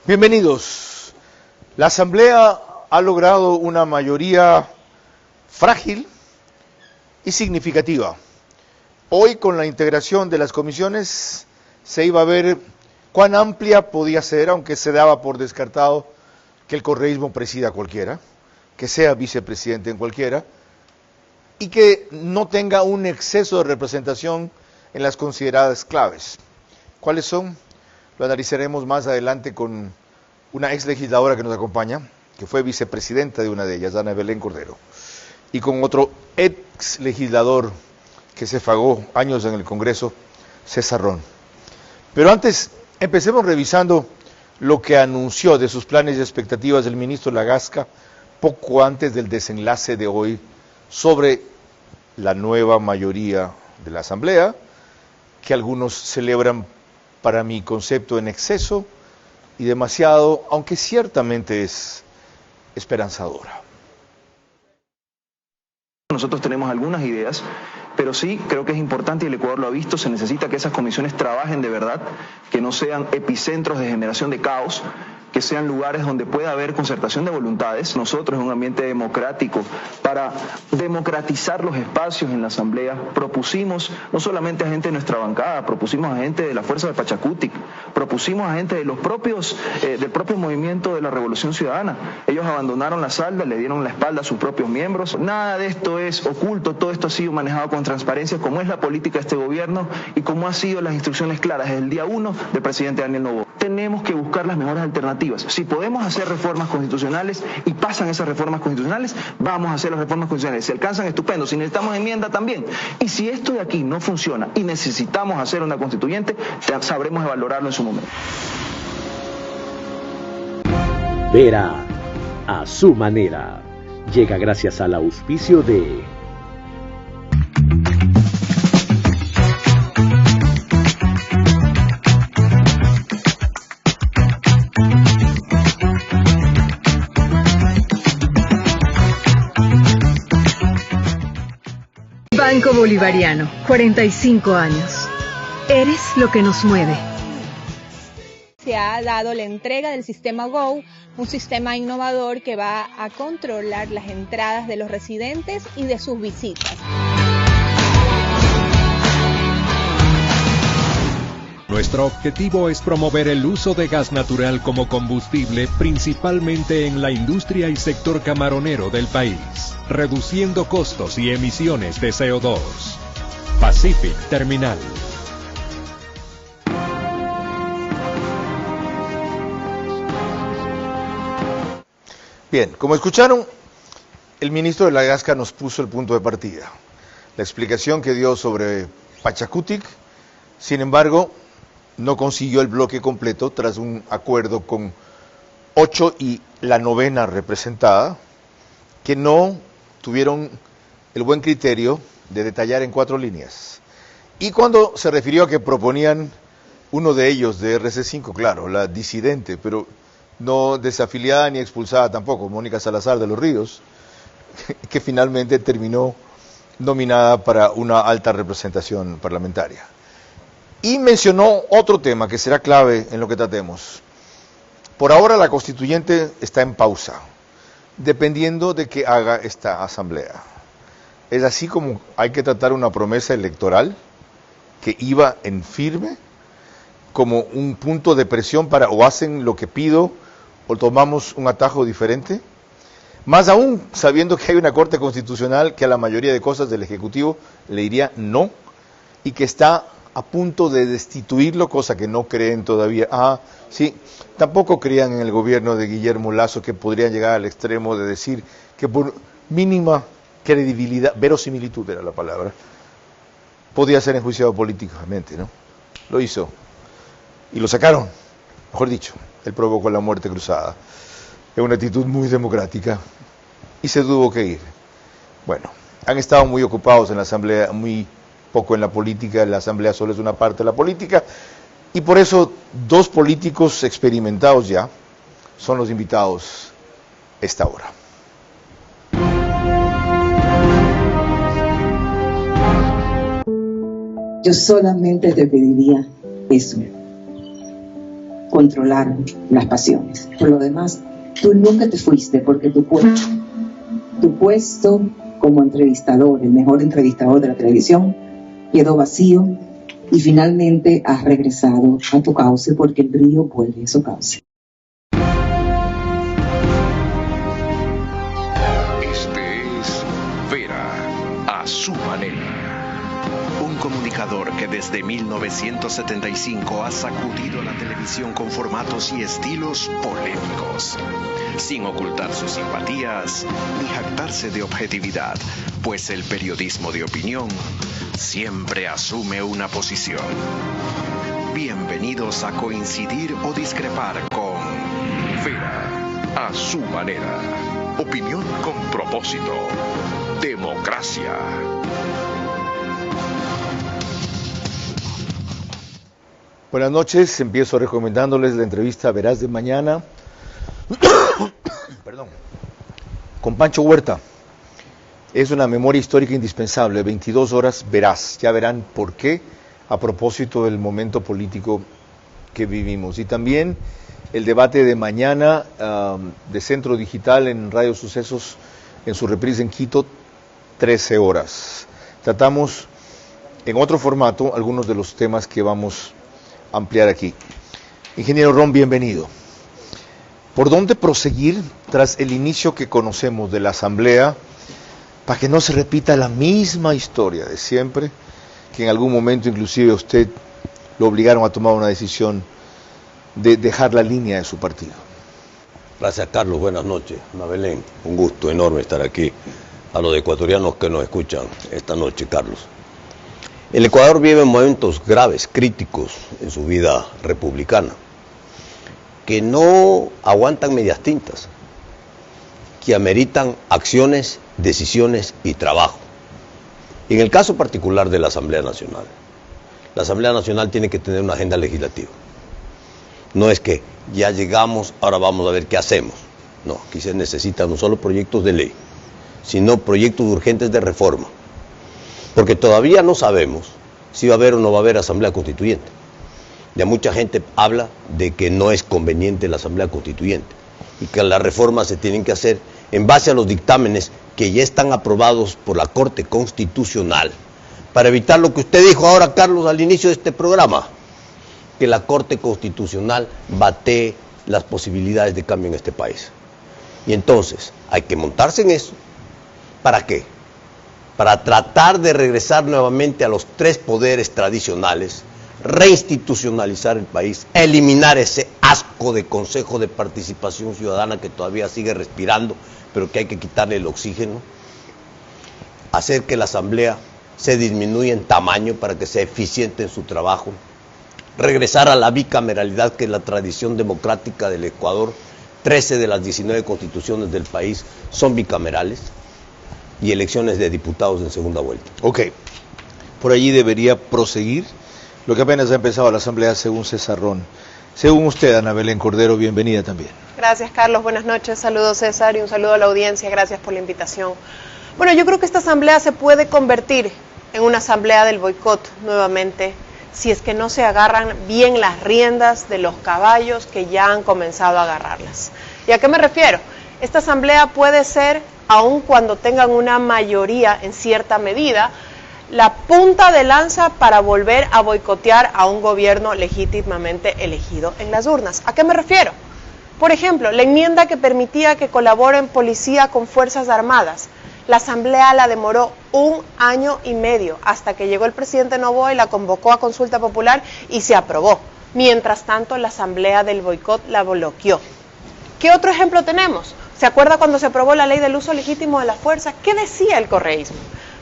Bienvenidos. La Asamblea ha logrado una mayoría frágil y significativa. Hoy, con la integración de las comisiones, se iba a ver cuán amplia podía ser, aunque se daba por descartado que el correísmo presida a cualquiera, que sea vicepresidente en cualquiera, y que no tenga un exceso de representación en las consideradas claves. ¿Cuáles son? Lo analizaremos más adelante con una ex legisladora que nos acompaña, que fue vicepresidenta de una de ellas, Ana Belén Cordero, y con otro ex legislador que se fagó años en el Congreso, César Ron. Pero antes, empecemos revisando lo que anunció de sus planes y expectativas el ministro Lagasca poco antes del desenlace de hoy sobre la nueva mayoría de la Asamblea, que algunos celebran, para mi concepto, en exceso y demasiado, aunque ciertamente es esperanzadora. Nosotros tenemos algunas ideas, pero sí creo que es importante, y el Ecuador lo ha visto, se necesita que esas comisiones trabajen de verdad, que no sean epicentros de generación de caos, que sean lugares donde pueda haber concertación de voluntades. Nosotros, en un ambiente democrático, para democratizar los espacios en la Asamblea, propusimos no solamente a gente de nuestra bancada, propusimos a gente de la Fuerza de Pachacutic, propusimos a gente de los propios, del propio movimiento de la Revolución Ciudadana. Ellos abandonaron la sala, le dieron la espalda a sus propios miembros. Nada de esto es oculto, todo esto ha sido manejado con transparencia, como es la política de este gobierno y como han sido las instrucciones claras desde el día 1 del presidente Daniel Noboa. Tenemos que buscar las mejores alternativas. Si podemos hacer reformas constitucionales y pasan esas reformas constitucionales, vamos a hacer las reformas constitucionales. Si alcanzan, estupendo. Si necesitamos enmienda, también. Y si esto de aquí no funciona y necesitamos hacer una constituyente, sabremos valorarlo en su momento. Vera a su manera. Llega gracias al auspicio de Banco Bolivariano, 45 años. Eres lo que nos mueve. Se ha dado la entrega del sistema Go, un sistema innovador que va a controlar las entradas de los residentes y de sus visitas. Nuestro objetivo es promover el uso de gas natural como combustible, principalmente en la industria y sector camaronero del país, reduciendo costos y emisiones de CO2. Pacific Terminal. Bien, como escucharon, el ministro de Lagasca nos puso el punto de partida. La explicación que dio sobre Pachacutic, sin embargo, no consiguió el bloque completo tras un acuerdo con 8 y la 9ª representada, que no tuvieron el buen criterio de detallar en 4 líneas. Y cuando se refirió a que proponían uno de ellos de RC5, claro, la disidente, pero no desafiliada ni expulsada tampoco, Mónica Salazar de los Ríos, que finalmente terminó nominada para una alta representación parlamentaria. Y mencionó otro tema que será clave en lo que tratemos. Por ahora la constituyente está en pausa, dependiendo de qué haga esta asamblea. Es así como hay que tratar una promesa electoral que iba en firme, como un punto de presión para o hacen lo que pido o tomamos un atajo diferente. Más aún sabiendo que hay una Corte Constitucional que a la mayoría de cosas del Ejecutivo le diría no y que está a punto de destituirlo, cosa que no creen todavía. Sí, tampoco creían en el gobierno de Guillermo Lasso, que podrían llegar al extremo de decir que por mínima credibilidad, verosimilitud era la palabra, podía ser enjuiciado políticamente, ¿no? Lo hizo. Y lo sacaron, mejor dicho, él provocó la muerte cruzada. Es una actitud muy democrática y se tuvo que ir. Bueno, han estado muy ocupados en la Asamblea, muy poco en la política. La Asamblea solo es una parte de la política y por eso 2 políticos experimentados ya son los invitados esta hora. Yo solamente te pediría eso, controlar las pasiones. Por lo demás, tú nunca te fuiste porque tu puesto como entrevistador, el mejor entrevistador de la televisión, quedó vacío y finalmente has regresado a tu cauce porque el brillo vuelve a su cauce. Este es Vera a su manera. Un comunicador que desde 1975 ha sacudido a la televisión con formatos y estilos polémicos, sin ocultar sus simpatías ni jactarse de objetividad, pues el periodismo de opinión siempre asume una posición. Bienvenidos a coincidir o discrepar con Vera a su manera. Opinión con propósito. Democracia. Buenas noches, empiezo recomendándoles la entrevista Verás de mañana con Pancho Huerta. Es una memoria histórica indispensable, 22 horas Verás, ya verán por qué, a propósito del momento político que vivimos. Y también el debate de mañana de Centro Digital en Radio Sucesos, en su reprise en Quito, 13 horas. Tratamos en otro formato algunos de los temas que vamos ampliar aquí. Ingeniero Ron, bienvenido. ¿Por dónde proseguir tras el inicio que conocemos de la Asamblea para que no se repita la misma historia de siempre, que en algún momento inclusive a usted lo obligaron a tomar una decisión de dejar la línea de su partido? Gracias, Carlos. Buenas noches. Mabelén, un gusto enorme estar aquí. A los ecuatorianos que nos escuchan esta noche, Carlos. El Ecuador vive momentos graves, críticos en su vida republicana, que no aguantan medias tintas, que ameritan acciones, decisiones y trabajo. En el caso particular de la Asamblea Nacional tiene que tener una agenda legislativa. No es que ya llegamos, ahora vamos a ver qué hacemos. No, aquí se necesitan no solo proyectos de ley, sino proyectos urgentes de reforma. Porque todavía no sabemos si va a haber o no va a haber asamblea constituyente. Ya mucha gente habla de que no es conveniente la asamblea constituyente y que las reformas se tienen que hacer en base a los dictámenes que ya están aprobados por la Corte Constitucional, para evitar lo que usted dijo ahora, Carlos, al inicio de este programa, que la Corte Constitucional batee las posibilidades de cambio en este país. Y entonces hay que montarse en eso. ¿Para qué? Para tratar de regresar nuevamente a los tres poderes tradicionales, reinstitucionalizar el país, eliminar ese asco de Consejo de Participación Ciudadana que todavía sigue respirando, pero que hay que quitarle el oxígeno, hacer que la Asamblea se disminuya en tamaño para que sea eficiente en su trabajo, regresar a la bicameralidad que es la tradición democrática del Ecuador. 13 de las 19 constituciones del país son bicamerales, y elecciones de diputados en segunda vuelta. Ok, por allí debería proseguir lo que apenas ha empezado la Asamblea según César Ron. Según usted, Ana Belén Cordero, bienvenida también. Gracias, Carlos, buenas noches, saludos César y un saludo a la audiencia, gracias por la invitación. Bueno, yo creo que esta Asamblea se puede convertir en una Asamblea del boicot nuevamente, si es que no se agarran bien las riendas de los caballos que ya han comenzado a agarrarlas. ¿Y a qué me refiero? Esta Asamblea puede ser, aun cuando tengan una mayoría en cierta medida, la punta de lanza para volver a boicotear a un gobierno legítimamente elegido en las urnas. ¿A qué me refiero? Por ejemplo, la enmienda que permitía que colaboren policía con Fuerzas Armadas. La Asamblea la demoró 1 año y medio hasta que llegó el presidente Noboa y la convocó a consulta popular y se aprobó. Mientras tanto, la Asamblea del boicot la bloqueó. ¿Qué otro ejemplo tenemos? ¿Se acuerda cuando se aprobó la ley del uso legítimo de la fuerza? ¿Qué decía el correísmo?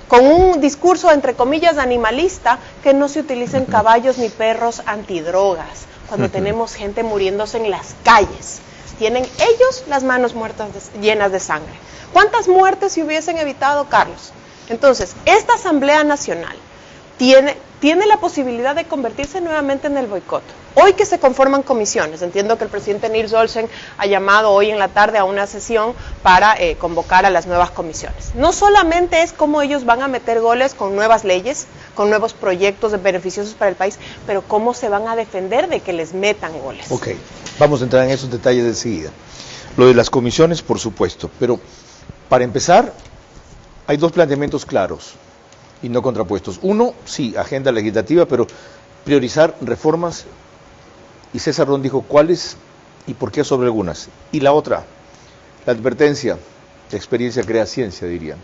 Con un discurso, entre comillas, animalista, que no se utilicen caballos ni perros antidrogas, cuando tenemos gente muriéndose en las calles. Tienen ellos las manos llenas de sangre. ¿Cuántas muertes se hubiesen evitado, Carlos? Entonces, esta Asamblea Nacional tiene tiene la posibilidad de convertirse nuevamente en el boicot. Hoy que se conforman comisiones, entiendo que el presidente Nils Olsen ha llamado hoy en la tarde a una sesión para convocar a las nuevas comisiones. No solamente es cómo ellos van a meter goles con nuevas leyes, con nuevos proyectos beneficiosos para el país, pero cómo se van a defender de que les metan goles. Ok, vamos a entrar en esos detalles de enseguida. Lo de las comisiones, por supuesto, pero para empezar, hay dos planteamientos claros y no contrapuestos. Uno, sí, agenda legislativa, pero priorizar reformas, y César Rón dijo cuáles y por qué sobre algunas. Y la otra, la advertencia, la experiencia crea ciencia, dirían.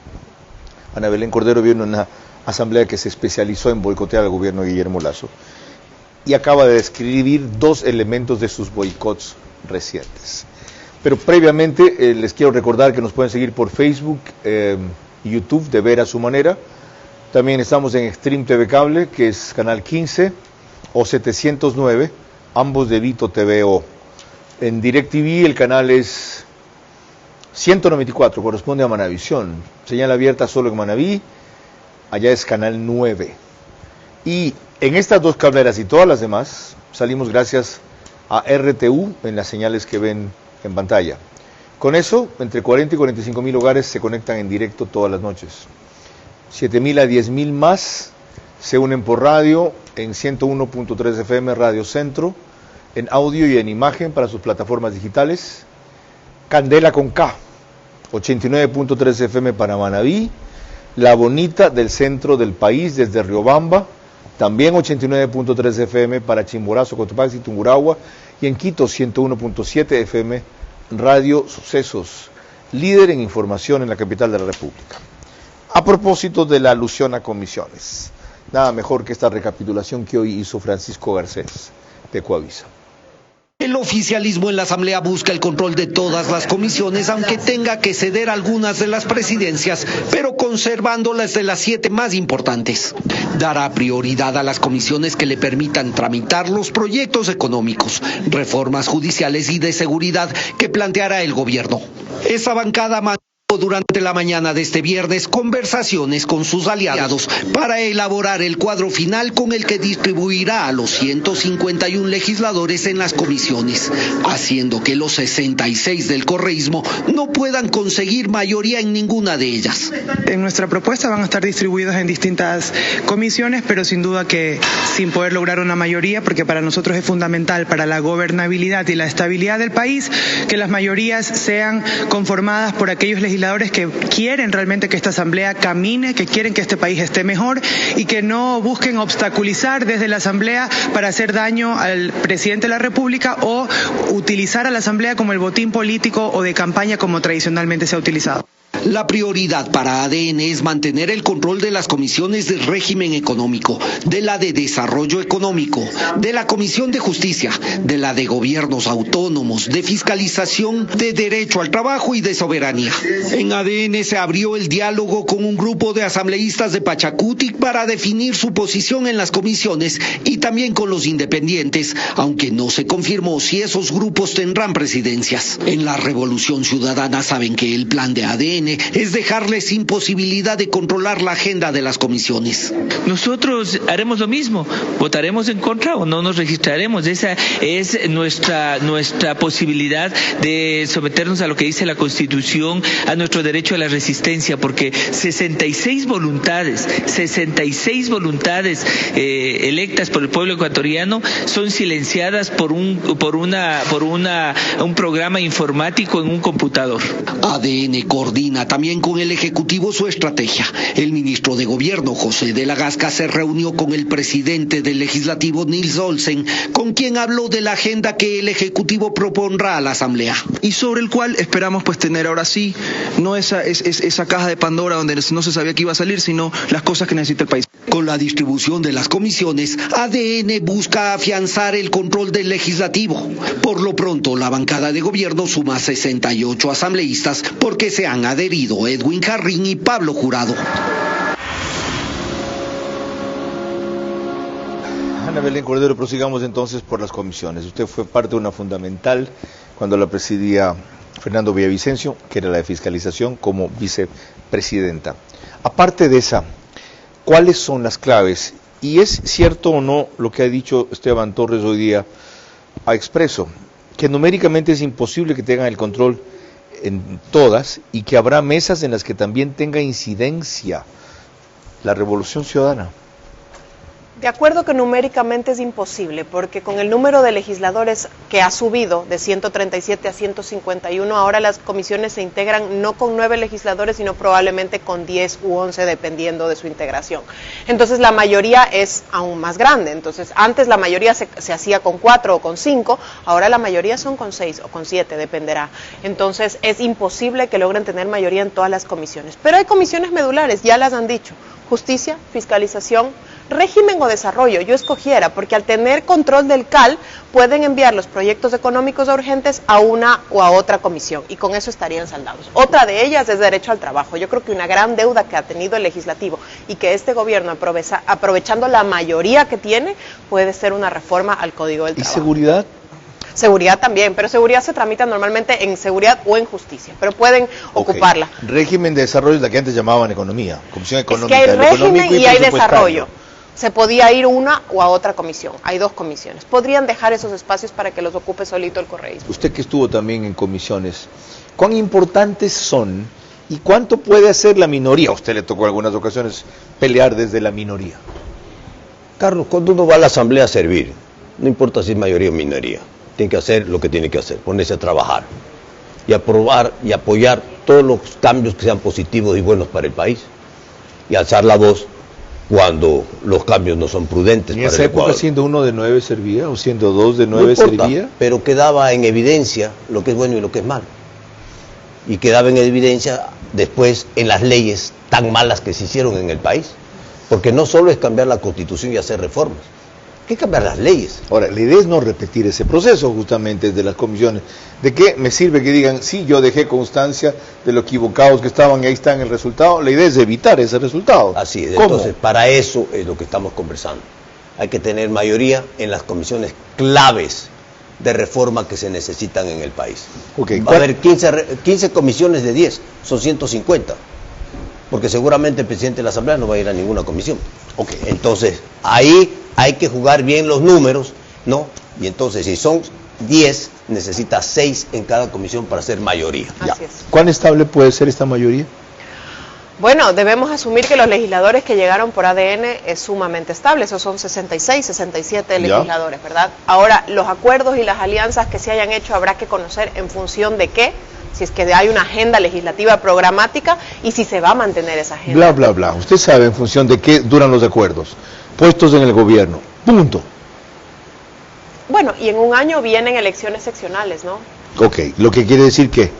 Ana Belén Cordero vino en una asamblea que se especializó en boicotear al gobierno de Guillermo Lasso y acaba de describir dos elementos de sus boicots recientes. Pero previamente les quiero recordar que nos pueden seguir por Facebook y YouTube de Ver a su manera. También estamos en Extreme TV Cable, que es canal 15 o 709, ambos de Vito TVO. En DirecTV el canal es 194, corresponde a Manavisión. Señal abierta solo en Manaví, allá es canal 9. Y en estas dos cableras y todas las demás salimos gracias a RTU en las señales que ven en pantalla. Con eso, entre 40 y 45 mil hogares se conectan en directo todas las noches. 7.000 a 10.000 más se unen por radio en 101.3 FM Radio Centro, en audio y en imagen para sus plataformas digitales. Candela con K, 89.3 FM para Manaví, La Bonita del centro del país desde Riobamba, también 89.3 FM para Chimborazo, Cotopaxi, Tungurahua, y en Quito 101.7 FM Radio Sucesos, líder en información en la capital de la República. A propósito de la alusión a comisiones, nada mejor que esta recapitulación que hoy hizo Francisco Garcés de Coavisa. El oficialismo en la Asamblea busca el control de todas las comisiones, aunque tenga que ceder algunas de las presidencias, pero conservando las de las 7 más importantes. Dará prioridad a las comisiones que le permitan tramitar los proyectos económicos, reformas judiciales y de seguridad que planteará el gobierno. Esa bancada durante la mañana de este viernes conversaciones con sus aliados para elaborar el cuadro final con el que distribuirá a los 151 legisladores en las comisiones, haciendo que los 66 del correísmo no puedan conseguir mayoría en ninguna de ellas. En nuestra propuesta van a estar distribuidos en distintas comisiones, pero sin duda que sin poder lograr una mayoría, porque para nosotros es fundamental para la gobernabilidad y la estabilidad del país que las mayorías sean conformadas por aquellos legisladores que quieren realmente que esta asamblea camine, que quieren que este país esté mejor y que no busquen obstaculizar desde la asamblea para hacer daño al presidente de la República o utilizar a la asamblea como el botín político o de campaña como tradicionalmente se ha utilizado. La prioridad para ADN es mantener el control de las comisiones de régimen económico, de la de desarrollo económico, de la Comisión de Justicia, de la de gobiernos autónomos, de fiscalización, de derecho al trabajo y de soberanía. En ADN se abrió el diálogo con un grupo de asambleístas de Pachacutic para definir su posición en las comisiones y también con los independientes, aunque no se confirmó si esos grupos tendrán presidencias. En la Revolución Ciudadana saben que el plan de ADN es dejarles sin posibilidad de controlar la agenda de las comisiones. Nosotros haremos lo mismo, votaremos en contra o no nos registraremos. Esa es nuestra posibilidad de someternos a lo que dice la Constitución, a nuestro derecho a la resistencia, porque 66 voluntades electas por el pueblo ecuatoriano son silenciadas por un programa informático en un computador. ADN coordina también con el Ejecutivo su estrategia. El ministro de Gobierno, José de la Gasca, se reunió con el presidente del Legislativo, Nils Olsen, con quien habló de la agenda que el Ejecutivo propondrá a la Asamblea. Y sobre el cual esperamos pues tener ahora sí, no esa caja de Pandora donde no se sabía que iba a salir, sino las cosas que necesita el país. Con la distribución de las comisiones, ADN busca afianzar el control del Legislativo. Por lo pronto, la bancada de gobierno suma 68 asambleístas porque se han adherido Edwin Jarrín y Pablo Jurado. Ana Belén Cordero, prosigamos entonces por las comisiones. Usted fue parte de una fundamental cuando la presidía Fernando Villavicencio, que era la de fiscalización, como vicepresidenta. Aparte de esa, ¿cuáles son las claves ¿Y es cierto o no lo que ha dicho Esteban Torres hoy día a Expreso? Que numéricamente es imposible que tengan el control en todas y que habrá mesas en las que también tenga incidencia la Revolución Ciudadana. De acuerdo que numéricamente es imposible, porque con el número de legisladores que ha subido de 137 a 151, ahora las comisiones se integran no con 9 legisladores, sino probablemente con 10 u 11, dependiendo de su integración. Entonces la mayoría es aún más grande. Entonces antes la mayoría se hacía con 4 o con 5, ahora la mayoría son con 6 o con 7, dependerá. Entonces es imposible que logren tener mayoría en todas las comisiones. Pero hay comisiones medulares, ya las han dicho: justicia, fiscalización, régimen o desarrollo. Yo escogiera, porque al tener control del CAL pueden enviar los proyectos económicos urgentes a una o a otra comisión y con eso estarían saldados. Otra de ellas es derecho al trabajo. Yo creo que una gran deuda que ha tenido el legislativo y que este gobierno, aprovechando la mayoría que tiene, puede ser una reforma al Código del Trabajo. ¿Y seguridad? Seguridad también, pero seguridad se tramita normalmente en seguridad o en justicia, pero pueden ocuparla. Régimen de desarrollo es la que antes llamaban economía, comisión económica. Es que hay régimen y hay desarrollo. Se podía ir una o a otra comisión, hay 2 comisiones. Podrían dejar esos espacios para que los ocupe solito el correísmo. Usted que estuvo también en comisiones, ¿cuán importantes son y cuánto puede hacer la minoría? A usted le tocó en algunas ocasiones pelear desde la minoría. Carlos, cuando uno va a la asamblea a servir, no importa si es mayoría o minoría, tiene que hacer lo que tiene que hacer, ponerse a trabajar y aprobar y apoyar todos los cambios que sean positivos y buenos para el país y alzar la voz cuando los cambios no son prudentes. ¿En esa época siendo 1 de 9 servía o siendo 2 de 9 servía? Pero quedaba en evidencia lo que es bueno y lo que es malo. Y quedaba en evidencia después en las leyes tan malas que se hicieron en el país. Porque no solo es cambiar la Constitución y hacer reformas, hay que cambiar las leyes. Ahora, la idea es no repetir ese proceso justamente de las comisiones. ¿De qué me sirve que digan, sí, yo dejé constancia de lo equivocados que estaban y ahí está en el resultado? La idea es evitar ese resultado. Así es. ¿Cómo? Entonces, para eso es lo que estamos conversando. Hay que tener mayoría en las comisiones claves de reforma que se necesitan en el país. Va a haber 15 comisiones de 10, son 150. Porque seguramente el presidente de la Asamblea no va a ir a ninguna comisión. Entonces, ahí hay que jugar bien los números, ¿no? Y entonces, si son 10, necesita 6 en cada comisión para ser mayoría. Así es. ¿Cuán estable puede ser esta mayoría? Bueno, debemos asumir que los legisladores que llegaron por ADN es sumamente estable. Esos son 66, 67 legisladores, ¿verdad? Ahora, los acuerdos y las alianzas que se hayan hecho habrá que conocer en función de qué, si es que hay una agenda legislativa programática y si se va a mantener esa agenda. Bla, bla, bla. Usted sabe en función de qué duran los acuerdos. Puestos en el gobierno. Punto. Bueno, y en un año vienen elecciones seccionales, ¿no? Ok, lo que quiere decir que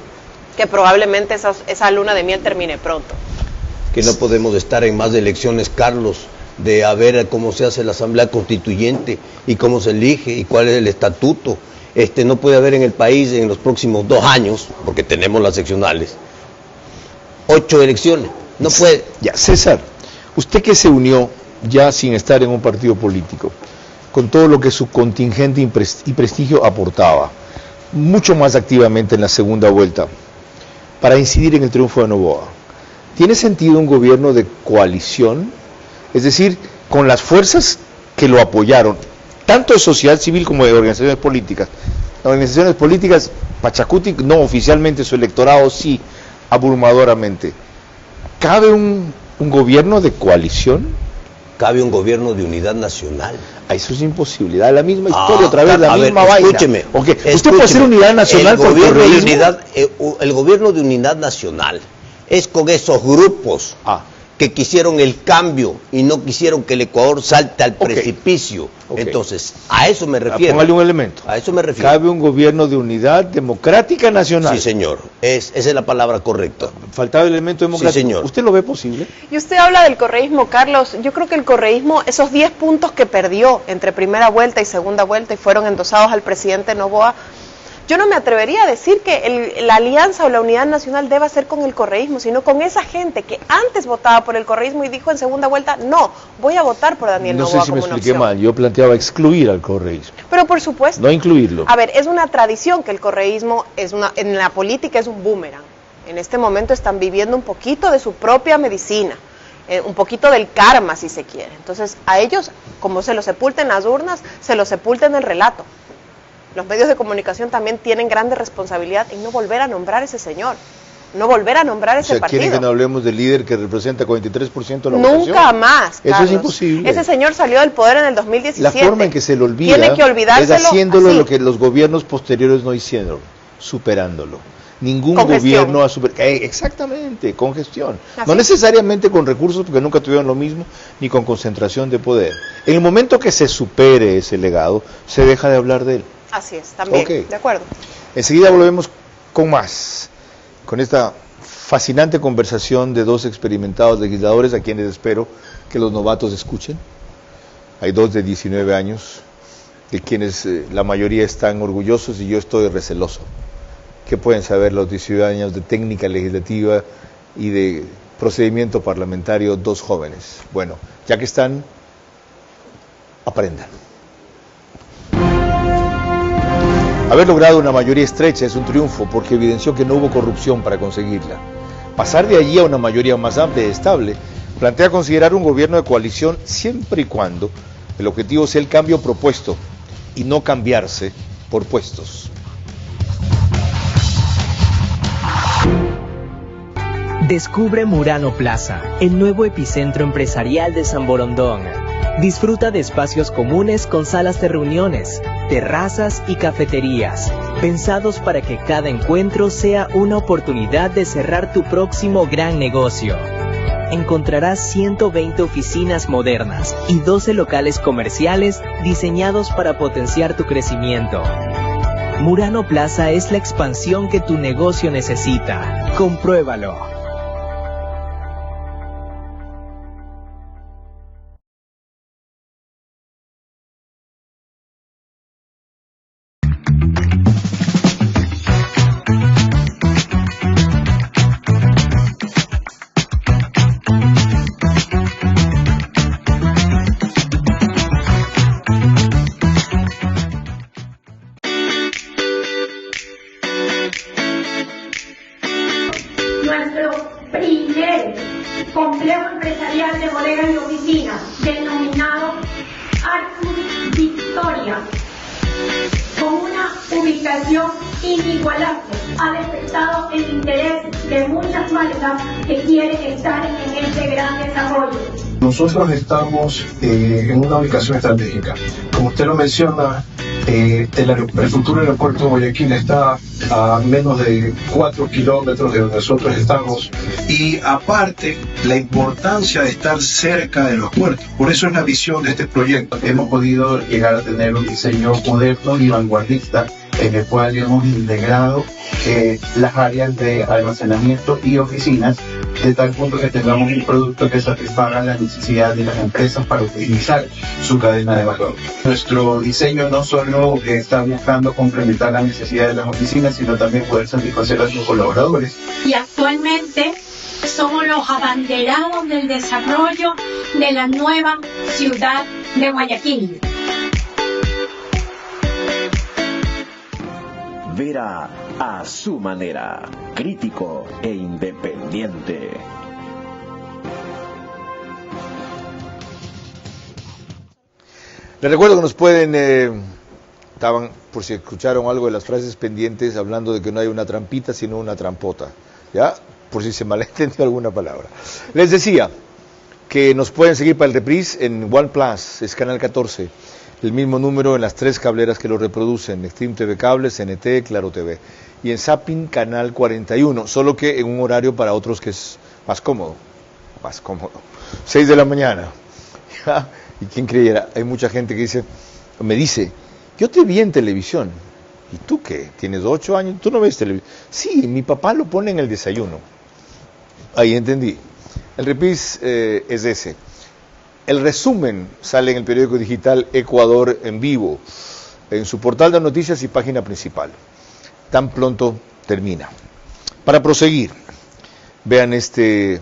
probablemente esa luna de miel termine pronto. Que no podemos estar en más elecciones, Carlos, de a ver cómo se hace la Asamblea Constituyente y cómo se elige y cuál es el estatuto. No puede haber en el país en los próximos 2 años, porque tenemos las seccionales, 8 elecciones. No puede. Ya, César, usted que se unió ya sin estar en un partido político, con todo lo que su contingente y prestigio aportaba, mucho más activamente en la segunda vuelta, para incidir en el triunfo de Noboa, ¿tiene sentido un gobierno de coalición? Es decir, con las fuerzas que lo apoyaron, tanto de sociedad civil como de organizaciones políticas. Las organizaciones políticas, Pachacutic no oficialmente, su electorado sí, abrumadoramente. ¿Cabe un gobierno de coalición? Cabe un gobierno de unidad nacional. Eso es imposible, da la misma historia, otra vez la misma vaina. Escúcheme. ¿Usted puede hacer unidad nacional por correísmo? El gobierno de unidad nacional es con esos grupos que quisieron el cambio y no quisieron que el Ecuador salte al precipicio. Entonces, a eso me refiero. Póngale un elemento. A eso me refiero. Cabe un gobierno de unidad democrática nacional. Sí, señor. Esa es la palabra correcta. Faltaba el elemento democrático. Sí, señor. ¿Usted lo ve posible? Y usted habla del correísmo, Carlos. Yo creo que el correísmo, esos 10 puntos que perdió entre primera vuelta y segunda vuelta y fueron endosados al presidente Noboa, yo no me atrevería a decir que la alianza o la unidad nacional deba ser con el correísmo, sino con esa gente que antes votaba por el correísmo y dijo en segunda vuelta, no, voy a votar por Daniel Noboa. No sé si me expliqué mal, yo planteaba excluir al correísmo. Pero por supuesto. No incluirlo. A ver, es una tradición que el correísmo en la política es un boomerang. En este momento están viviendo un poquito de su propia medicina. un poquito del karma si se quiere. Entonces a ellos, como se los sepulta en las urnas, se los sepulta en el relato. Los medios de comunicación también tienen grande responsabilidad en no volver a nombrar a ese señor, no volver a nombrar ese partido. ¿Quieren que no hablemos del líder que representa 43% de la votación? Nunca más, Carlos. Eso es imposible. Ese señor salió del poder en el 2017. La forma en que se lo olvida tiene que olvidárselo es haciéndolo así. Lo que los gobiernos posteriores no hicieron, superándolo. Ningún Congestión. gobierno ha superado. Exactamente, con gestión. No necesariamente con recursos, porque nunca tuvieron lo mismo, ni con concentración de poder. En el momento que se supere ese legado, se deja de hablar de él. Así es, también, de acuerdo. Enseguida volvemos con más, con esta fascinante conversación de dos experimentados legisladores a quienes espero que los novatos escuchen. Hay dos de 19 años, de quienes la mayoría están orgullosos y yo estoy receloso. ¿Qué pueden saber los 19 años de técnica legislativa y de procedimiento parlamentario dos jóvenes? Bueno, ya que están, aprendan. Haber logrado una mayoría estrecha es un triunfo porque evidenció que no hubo corrupción para conseguirla. Pasar de allí a una mayoría más amplia y estable plantea considerar un gobierno de coalición siempre y cuando el objetivo sea el cambio propuesto y no cambiarse por puestos. Descubre Murano Plaza, el nuevo epicentro empresarial de San Borondón. Disfruta de espacios comunes con salas de reuniones, terrazas y cafeterías, pensados para que cada encuentro sea una oportunidad de cerrar tu próximo gran negocio. Encontrarás 120 oficinas modernas y 12 locales comerciales diseñados para potenciar tu crecimiento. Murano Plaza es la expansión que tu negocio necesita. Compruébalo. Complejo empresarial de bodegas y oficinas, denominado Arcus Victoria, con una ubicación inigualable, ha despertado el interés de muchas marcas que quieren estar en este gran desarrollo. Nosotros estamos en una ubicación estratégica. Como usted lo menciona, el futuro aeropuerto de Guayaquil está a menos de 4 kilómetros de donde nosotros estamos, y aparte la importancia de estar cerca de los puertos. Por eso es la visión de este proyecto. Hemos podido llegar a tener un diseño moderno y vanguardista en el cual hemos integrado las áreas de almacenamiento y oficinas, de tal punto que tengamos un producto que satisfaga la necesidad de las empresas para optimizar su cadena de valor. Nuestro diseño no solo está buscando complementar las necesidades de las oficinas, sino también poder satisfacer a sus colaboradores. Y actualmente somos los abanderados del desarrollo de la nueva ciudad de Guayaquil. Vera a su manera, crítico e independiente. Les recuerdo que nos pueden, estaban, por si escucharon algo de las frases pendientes, hablando de que no hay una trampita, sino una trampota, ¿ya? Por si se malentendió alguna palabra. Les decía que nos pueden seguir para el reprise en OnePlus, es canal 14. El mismo número en las 3 cableras que lo reproducen, Extreme TV Cable, CNT, Claro TV. Y en Zapping, canal 41, solo que en un horario para otros que es más cómodo. 6 de la mañana. ¿Y quién creyera? Hay mucha gente que me dice, yo te vi en televisión. ¿Y tú qué? ¿Tienes 8 años? ¿Tú no ves televisión? Sí, mi papá lo pone en el desayuno. Ahí entendí. El reprise es ese. El resumen sale en el periódico digital Ecuador en Vivo, en su portal de noticias y página principal. Tan pronto termina. Para proseguir, vean este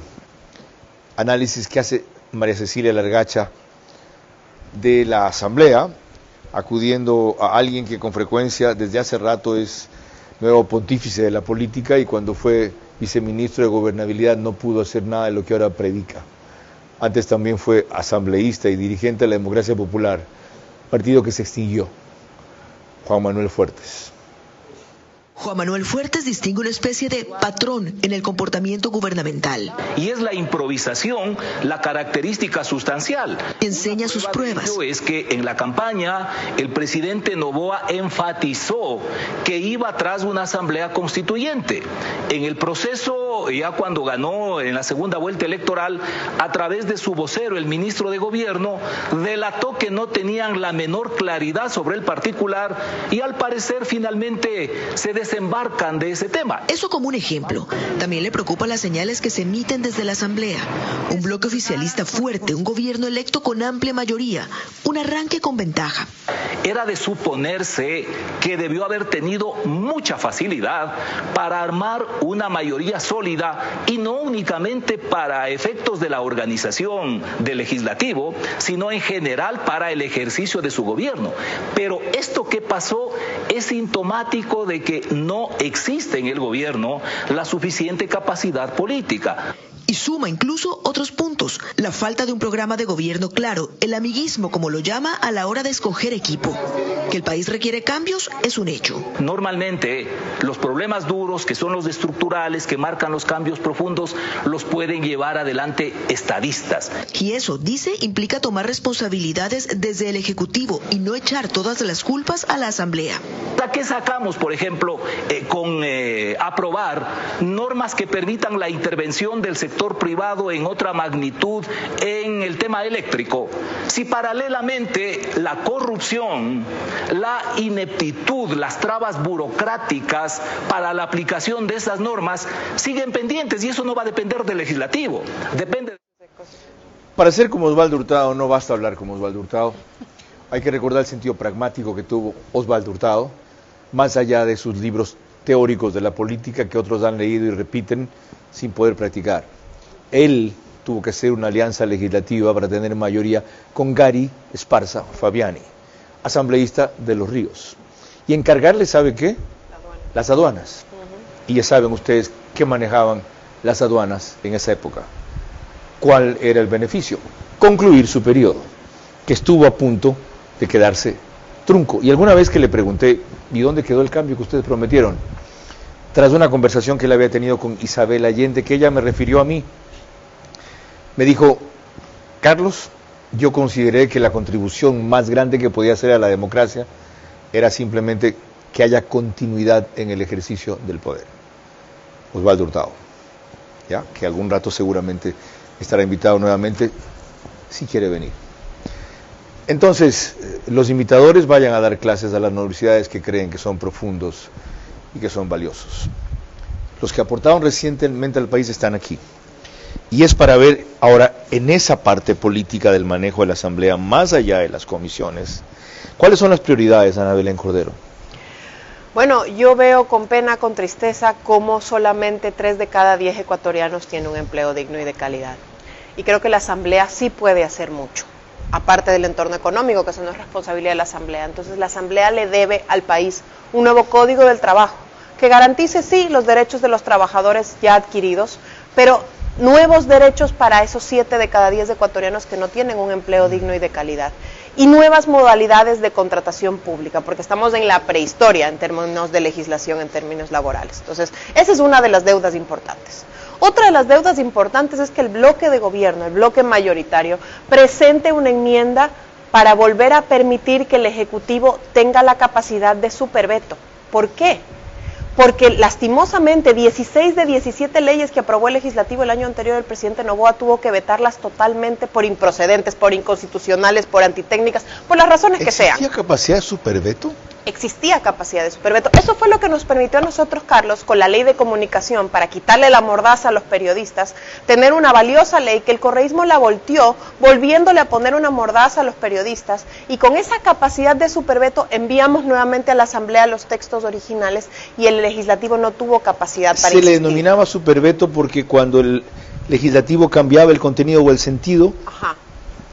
análisis que hace María Cecilia Largacha de la Asamblea, acudiendo a alguien que con frecuencia desde hace rato es nuevo pontífice de la política y cuando fue viceministro de Gobernabilidad no pudo hacer nada de lo que ahora predica. Antes también fue asambleísta y dirigente de la Democracia Popular, partido que se extinguió. Juan Manuel Fuertes. Juan Manuel Fuertes distingue una especie de patrón en el comportamiento gubernamental. Y es la improvisación la característica sustancial. Enseña sus pruebas. Es que en la campaña el presidente Noboa enfatizó que iba tras una asamblea constituyente. En el proceso, ya cuando ganó en la segunda vuelta electoral, a través de su vocero, el ministro de Gobierno, delató que no tenían la menor claridad sobre el particular y al parecer finalmente se desembarcan de ese tema. Eso como un ejemplo. También le preocupan las señales que se emiten desde la Asamblea. Un bloque oficialista fuerte, un gobierno electo con amplia mayoría, un arranque con ventaja. Era de suponerse que debió haber tenido mucha facilidad para armar una mayoría sólida y no únicamente para efectos de la organización del legislativo, sino en general para el ejercicio de su gobierno. Pero esto que pasó es sintomático de que no existe en el gobierno la suficiente capacidad política. Y suma incluso otros puntos, la falta de un programa de gobierno claro, el amiguismo, como lo llama, a la hora de escoger equipo. Que el país requiere cambios es un hecho. Normalmente, los problemas duros, que son los estructurales, que marcan los cambios profundos, los pueden llevar adelante estadistas. Y eso, dice, implica tomar responsabilidades desde el Ejecutivo y no echar todas las culpas a la Asamblea. ¿Qué sacamos, por ejemplo, con aprobar normas que permitan la intervención del sector privado en otra magnitud en el tema eléctrico? Si paralelamente la corrupción, la ineptitud, las trabas burocráticas para la aplicación de esas normas siguen pendientes, y eso no va a depender del legislativo, depende. Para ser como Osvaldo Hurtado no basta hablar como Osvaldo Hurtado, hay que recordar el sentido pragmático que tuvo Osvaldo Hurtado, más allá de sus libros teóricos de la política que otros han leído y repiten sin poder practicar. Él tuvo que hacer una alianza legislativa para tener mayoría con Gary Esparza Fabiani, asambleísta de Los Ríos, y encargarle, ¿sabe qué? Las aduanas. Y ya saben ustedes qué manejaban las aduanas en esa época. ¿Cuál era el beneficio? Concluir su periodo, que estuvo a punto de quedarse trunco. Y alguna vez que le pregunté, ¿y dónde quedó el cambio que ustedes prometieron? Tras una conversación que él había tenido con Isabel Allende, que ella me refirió a mí, me dijo, Carlos, yo consideré que la contribución más grande que podía hacer a la democracia era simplemente que haya continuidad en el ejercicio del poder. Osvaldo Hurtado, ¿ya? Que algún rato seguramente estará invitado nuevamente, si quiere venir. Entonces, los imitadores vayan a dar clases a las universidades que creen que son profundos y que son valiosos. Los que aportaron recientemente al país están aquí. Y es para ver ahora en esa parte política del manejo de la Asamblea, más allá de las comisiones, ¿cuáles son las prioridades, Ana Belén Cordero? Bueno, yo veo con pena, con tristeza, cómo solamente 3 de cada 10 ecuatorianos tienen un empleo digno y de calidad. Y creo que la Asamblea sí puede hacer mucho, aparte del entorno económico, que eso no es responsabilidad de la Asamblea. Entonces la Asamblea le debe al país un nuevo código del trabajo, que garantice, sí, los derechos de los trabajadores ya adquiridos, pero nuevos derechos para esos 7 de cada 10 ecuatorianos que no tienen un empleo digno y de calidad. Y nuevas modalidades de contratación pública, porque estamos en la prehistoria en términos de legislación, en términos laborales. Entonces, esa es una de las deudas importantes. Otra de las deudas importantes es que el bloque de gobierno, el bloque mayoritario, presente una enmienda para volver a permitir que el Ejecutivo tenga la capacidad de superveto. ¿Por qué? Porque lastimosamente 16 de 17 leyes que aprobó el legislativo el año anterior, el presidente Noboa tuvo que vetarlas totalmente por improcedentes, por inconstitucionales, por antitécnicas, por las razones que sean. ¿Existía capacidad de superveto? Existía capacidad de superveto. Eso fue lo que nos permitió a nosotros, Carlos, con la ley de comunicación, para quitarle la mordaza a los periodistas, tener una valiosa ley que el correísmo la volteó, volviéndole a poner una mordaza a los periodistas, y con esa capacidad de superveto enviamos nuevamente a la Asamblea los textos originales y el legislativo no tuvo capacidad para insistir. Se le denominaba superveto porque cuando el legislativo cambiaba el contenido o el sentido,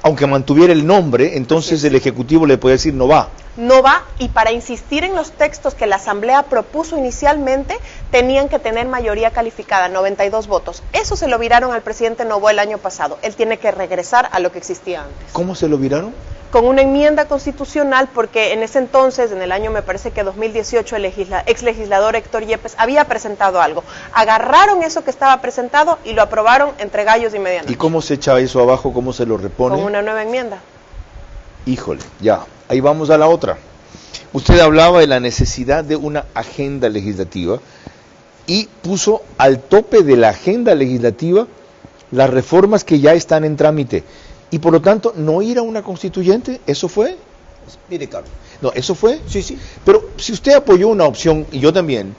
aunque mantuviera el nombre, entonces el Ejecutivo le puede decir no va. No va, y para insistir en los textos que la Asamblea propuso inicialmente, tenían que tener mayoría calificada, 92 votos. Eso se lo viraron al presidente Noboa el año pasado. Él tiene que regresar a lo que existía antes. ¿Cómo se lo viraron? Con una enmienda constitucional, porque en ese entonces, en el año me parece que 2018, el ex legislador Héctor Yepes había presentado algo. Agarraron eso que estaba presentado y lo aprobaron entre gallos y medianoche. ¿Y cómo se echa eso abajo? ¿Cómo se lo repone? Con una nueva enmienda. Híjole, ya, ahí vamos a la otra. Usted hablaba de la necesidad de una agenda legislativa y puso al tope de la agenda legislativa las reformas que ya están en trámite. Y por lo tanto, no ir a una constituyente, ¿eso fue? Mire, Carlos. No, ¿eso fue? Sí, sí. Pero si usted apoyó una opción, y yo también,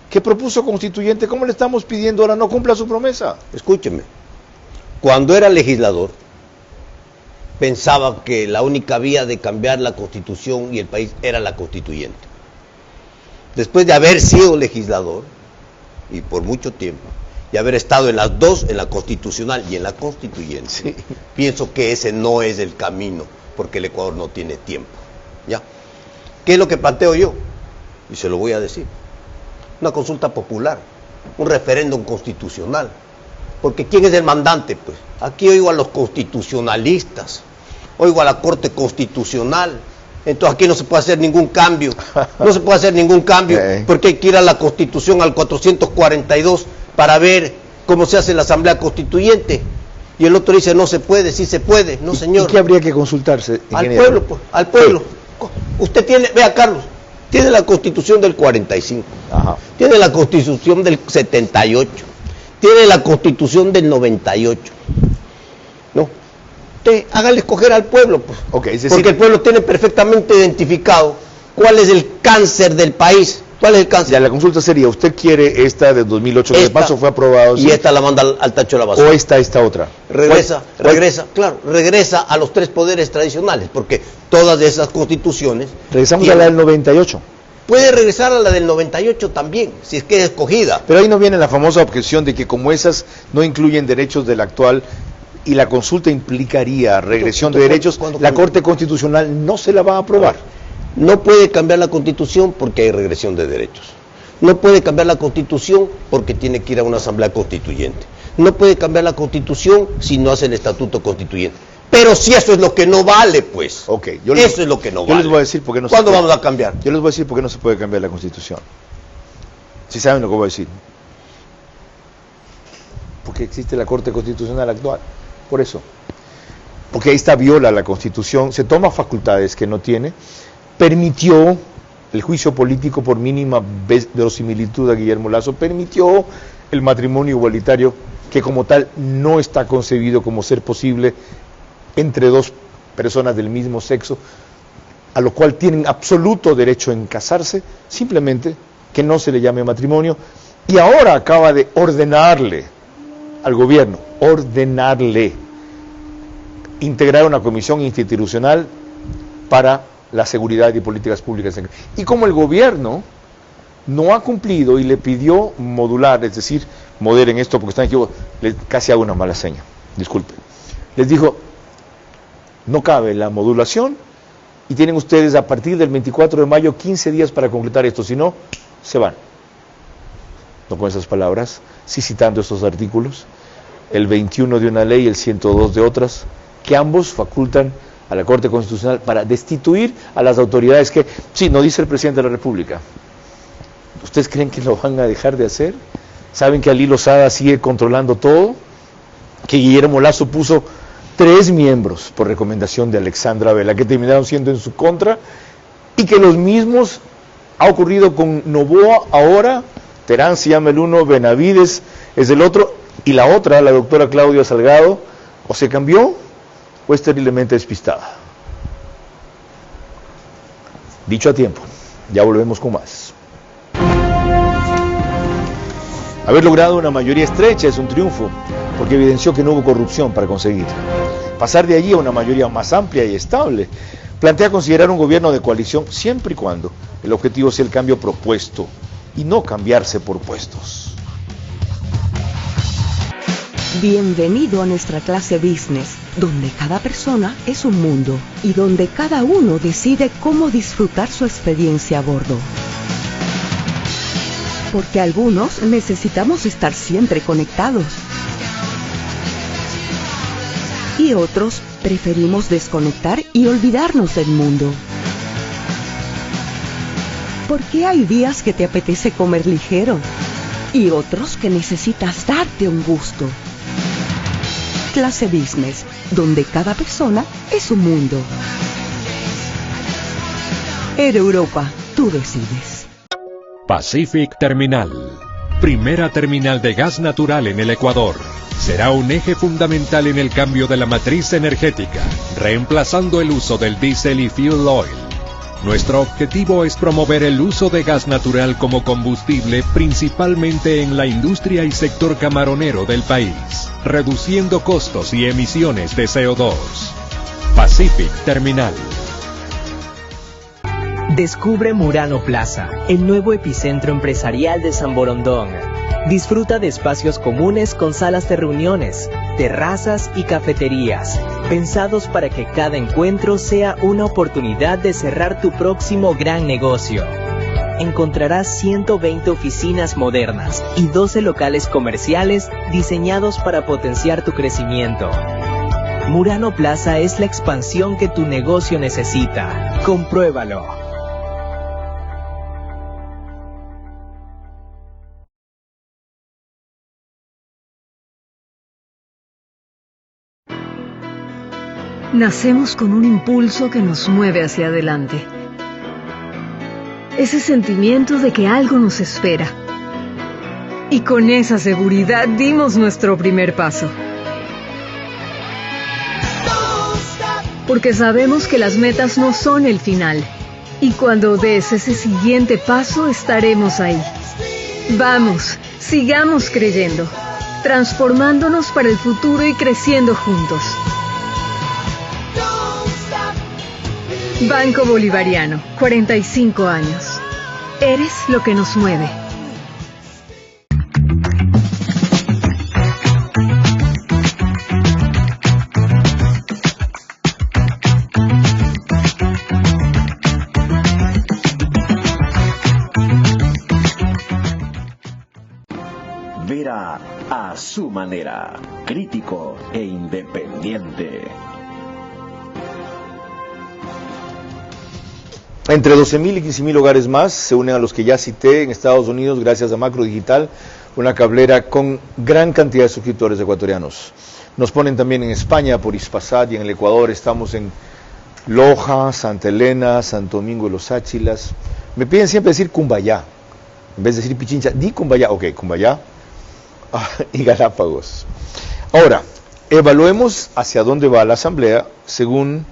que propuso constituyente, ¿cómo le estamos pidiendo ahora no cumpla su promesa? Escúcheme, cuando era legislador, pensaba que la única vía de cambiar la Constitución y el país era la constituyente. Después de haber sido legislador, y por mucho tiempo, y haber estado en las dos, en la constitucional y en la constituyente, sí, pienso que ese no es el camino, porque el Ecuador no tiene tiempo. ¿Ya? ¿Qué es lo que planteo yo? Y se lo voy a decir. Una consulta popular, un referéndum constitucional. Porque ¿quién es el mandante? Pues aquí oigo a los constitucionalistas, oigo a la Corte Constitucional. Entonces aquí no se puede hacer ningún cambio. No se puede hacer ningún cambio, porque hay que ir a la Constitución, al 442, para ver cómo se hace la Asamblea Constituyente. Y el otro dice, no se puede, sí se puede. No, señor. ¿Y qué habría que consultarse? Al pueblo, pues, al pueblo. Sí. Usted tiene, vea, Carlos, tiene la Constitución del 45, ajá, tiene la Constitución del 78, tiene la Constitución del 98. ¿No? Usted hágale escoger al pueblo, pues. Okay, es decir, porque el pueblo tiene perfectamente identificado cuál es el cáncer del país. ¿Cuál es el cáncer? Ya, la consulta sería, ¿usted quiere esta de 2008, que de paso fue aprobado? Y ¿sí? Esta la manda al tacho de la basura. ¿O esta otra? Regresa, claro, regresa a los tres poderes tradicionales, porque todas esas constituciones... Regresamos a la del 98. Puede regresar a la del 98 también, si es que es escogida. Pero ahí no viene la famosa objeción de que como esas no incluyen derechos del actual y la consulta implicaría regresión de derechos, la Corte Constitucional no se la va a aprobar. No puede cambiar la Constitución porque hay regresión de derechos. No puede cambiar la Constitución porque tiene que ir a una asamblea constituyente. No puede cambiar la Constitución si no hace el estatuto constituyente. Pero si eso es lo que no vale, pues. Okay, eso es lo que no vale. Yo les voy a decir por qué no se puede. ¿Cuándo vamos a cambiar? Yo les voy a decir por qué no se puede cambiar la Constitución. Si saben lo que voy a decir. Porque existe la Corte Constitucional actual. Por eso. Porque ahí está viola la Constitución, se toma facultades que no tiene, permitió el juicio político por mínima verosimilitud a Guillermo Lasso, permitió el matrimonio igualitario que como tal no está concebido como ser posible entre dos personas del mismo sexo, a lo cual tienen absoluto derecho en casarse, simplemente que no se le llame matrimonio, y ahora acaba de ordenarle al gobierno, integrar una comisión institucional para la seguridad y políticas públicas. Y como el gobierno no ha cumplido y le pidió modular, es decir, moderen esto porque están equivocados, casi hago una mala seña, disculpe. Les dijo, no cabe la modulación y tienen ustedes a partir del 24 de mayo 15 días para completar esto, si no, se van. No con esas palabras, sí citando estos artículos, el 21 de una ley y el 102 de otras, que ambos facultan a la Corte Constitucional para destituir a las autoridades que, sí, no dice el presidente de la República. ¿Ustedes creen que lo van a dejar de hacer? ¿Saben que Ali Lozada sigue controlando todo? Que Guillermo Lasso puso 3 miembros por recomendación de Alexandra Vela, que terminaron siendo en su contra, y que los mismos ha ocurrido con Noboa ahora, Terán se llama el uno, Benavides es el otro, y la otra, la doctora Claudia Salgado, o se cambió o es terriblemente despistada. Dicho a tiempo, ya volvemos con más. Haber logrado una mayoría estrecha es un triunfo, porque evidenció que no hubo corrupción para conseguirla. Pasar de allí a una mayoría más amplia y estable plantea considerar un gobierno de coalición siempre y cuando el objetivo sea el cambio propuesto y no cambiarse por puestos. Bienvenido a nuestra clase business, donde cada persona es un mundo y donde cada uno decide cómo disfrutar su experiencia a bordo. Porque algunos necesitamos estar siempre conectados y otros preferimos desconectar y olvidarnos del mundo. Porque hay días que te apetece comer ligero y otros que necesitas darte un gusto. Clase Business, donde cada persona es un mundo. Air Europa, tú decides. Pacific Terminal, primera terminal de gas natural en el Ecuador. Será un eje fundamental en el cambio de la matriz energética, reemplazando el uso del diésel y fuel oil. Nuestro objetivo es promover el uso de gas natural como combustible principalmente en la industria y sector camaronero del país, reduciendo costos y emisiones de CO2. Pacific Terminal. Descubre Murano Plaza, el nuevo epicentro empresarial de San Borondón. Disfruta de espacios comunes con salas de reuniones, terrazas y cafeterías, pensados para que cada encuentro sea una oportunidad de cerrar tu próximo gran negocio. Encontrarás 120 oficinas modernas y 12 locales comerciales diseñados para potenciar tu crecimiento. Murano Plaza es la expansión que tu negocio necesita. Compruébalo. Nacemos con un impulso que nos mueve hacia adelante. Ese sentimiento de que algo nos espera. Y con esa seguridad dimos nuestro primer paso. Porque sabemos que las metas no son el final. Y cuando des ese siguiente paso estaremos ahí. Vamos, sigamos creyendo, transformándonos para el futuro y creciendo juntos. Banco Bolivariano, 45 años. Eres lo que nos mueve. Vera a su manera, crítico e independiente. Entre 12.000 y 15.000 hogares más se unen a los que ya cité en Estados Unidos gracias a Macro Digital, una cablera con gran cantidad de suscriptores ecuatorianos. Nos ponen también en España por Hispasat y en el Ecuador estamos en Loja, Santa Elena, Santo Domingo de los Áchilas. Me piden siempre decir Cumbayá, en vez de decir Pichincha, di Cumbayá, ok, Cumbayá y Galápagos. Ahora, evaluemos hacia dónde va la Asamblea según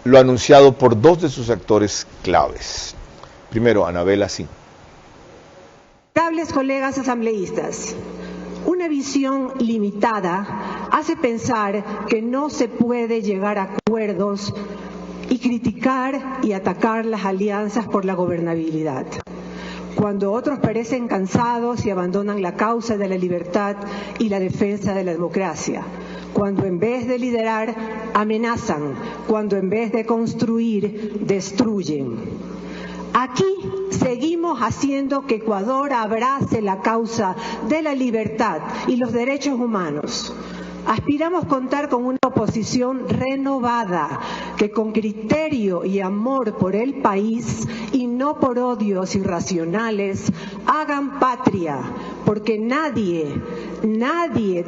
lo anunciado por dos de sus actores claves. Primero, Anabela Sin. Honorables colegas asambleístas, una visión limitada hace pensar que no se puede llegar a acuerdos y criticar y atacar las alianzas por la gobernabilidad. Cuando otros parecen cansados y abandonan la causa de la libertad y la defensa de la democracia. Cuando en vez de liderar, amenazan. Cuando en vez de construir, destruyen. Aquí seguimos haciendo que Ecuador abrace la causa de la libertad y los derechos humanos. Aspiramos contar con una oposición renovada, que con criterio y amor por el país y no por odios irracionales, hagan patria, porque nadie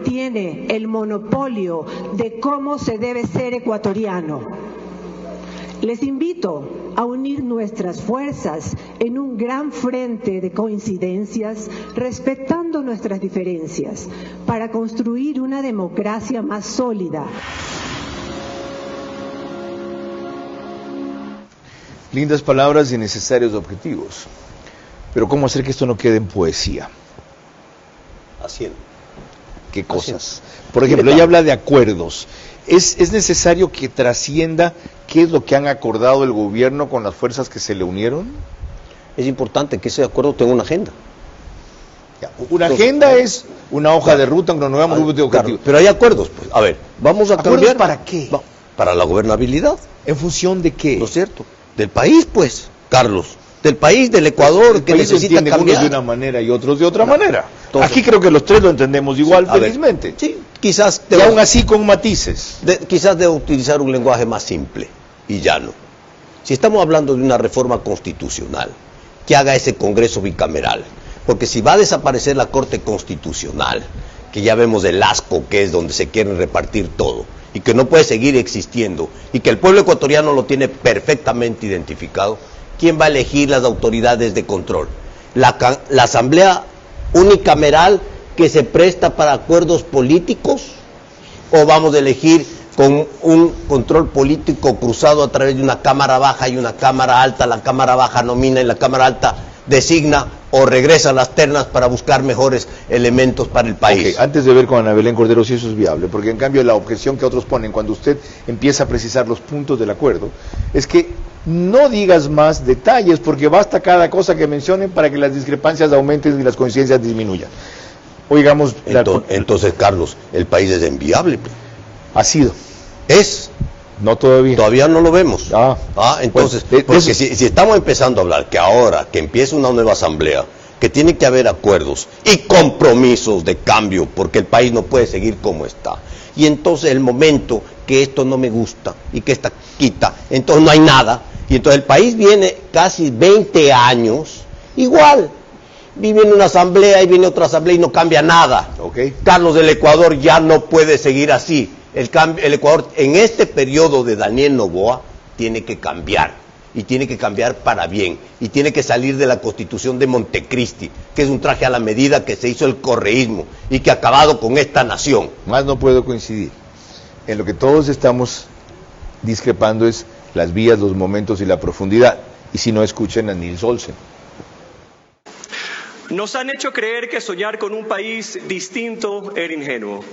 tiene el monopolio de cómo se debe ser ecuatoriano. Les invito a unir nuestras fuerzas en un gran frente de coincidencias, respetando nuestras diferencias, para construir una democracia más sólida. Lindas palabras y necesarios objetivos. Pero ¿cómo hacer que esto no quede en poesía? Haciendo. ¿Qué cosas? Por ejemplo, ella habla de acuerdos. ¿Es necesario que trascienda qué es lo que han acordado el gobierno con las fuerzas que se le unieron? Es importante que ese acuerdo tenga una agenda. Una agenda es una hoja de ruta, un cronograma, un objetivo. Claro, pero hay acuerdos, pues. A ver, vamos a cambiar. ¿Para qué? Para la gobernabilidad. ¿En función de qué? ¿No es cierto? Del país, pues, Carlos. Del país, del Ecuador, que necesita cambiar. Unos de una manera y otros de otra manera. Entonces, aquí creo que los tres lo entendemos igual, felizmente. Ver, sí, quizás. Y aún así con matices. Quizás debo utilizar un lenguaje más simple y llano. Si estamos hablando de una reforma constitucional, que haga ese Congreso bicameral. Porque si va a desaparecer la Corte Constitucional, que ya vemos el asco que es donde se quieren repartir todo, y que no puede seguir existiendo, y que el pueblo ecuatoriano lo tiene perfectamente identificado, ¿quién va a elegir las autoridades de control? ¿La Asamblea unicameral que se presta para acuerdos políticos? ¿O vamos a elegir con un control político cruzado a través de una Cámara Baja y una Cámara Alta? La Cámara Baja nomina y la Cámara Alta designa o regresa a las ternas para buscar mejores elementos para el país. Antes de ver con Ana Belén Cordero si eso es viable, porque en cambio la objeción que otros ponen cuando usted empieza a precisar los puntos del acuerdo, es que no digas más detalles, porque basta cada cosa que mencionen para que las discrepancias aumenten y las coincidencias disminuyan. Oigamos... Entonces, Carlos, el país es enviable. Ha sido. ¿Es? No todavía. Todavía no lo vemos. Entonces, pues, porque si estamos empezando a hablar que ahora que empieza una nueva asamblea, que tiene que haber acuerdos y compromisos de cambio, porque el país no puede seguir como está. Y entonces el momento que esto no me gusta y que esta quita, entonces no hay nada. Y entonces el país viene casi 20 años igual. Vive en una asamblea y viene otra asamblea y no cambia nada. Carlos, el Ecuador ya no puede seguir así. El Ecuador en este periodo de Daniel Noboa tiene que cambiar, y tiene que cambiar para bien, y tiene que salir de la Constitución de Montecristi, que es un traje a la medida que se hizo el correísmo y que ha acabado con esta nación. Más no puedo coincidir. En lo que todos estamos discrepando es las vías, los momentos y la profundidad, y si no, escuchen a Nils Olsen. Nos han hecho creer que soñar con un país distinto era ingenuo,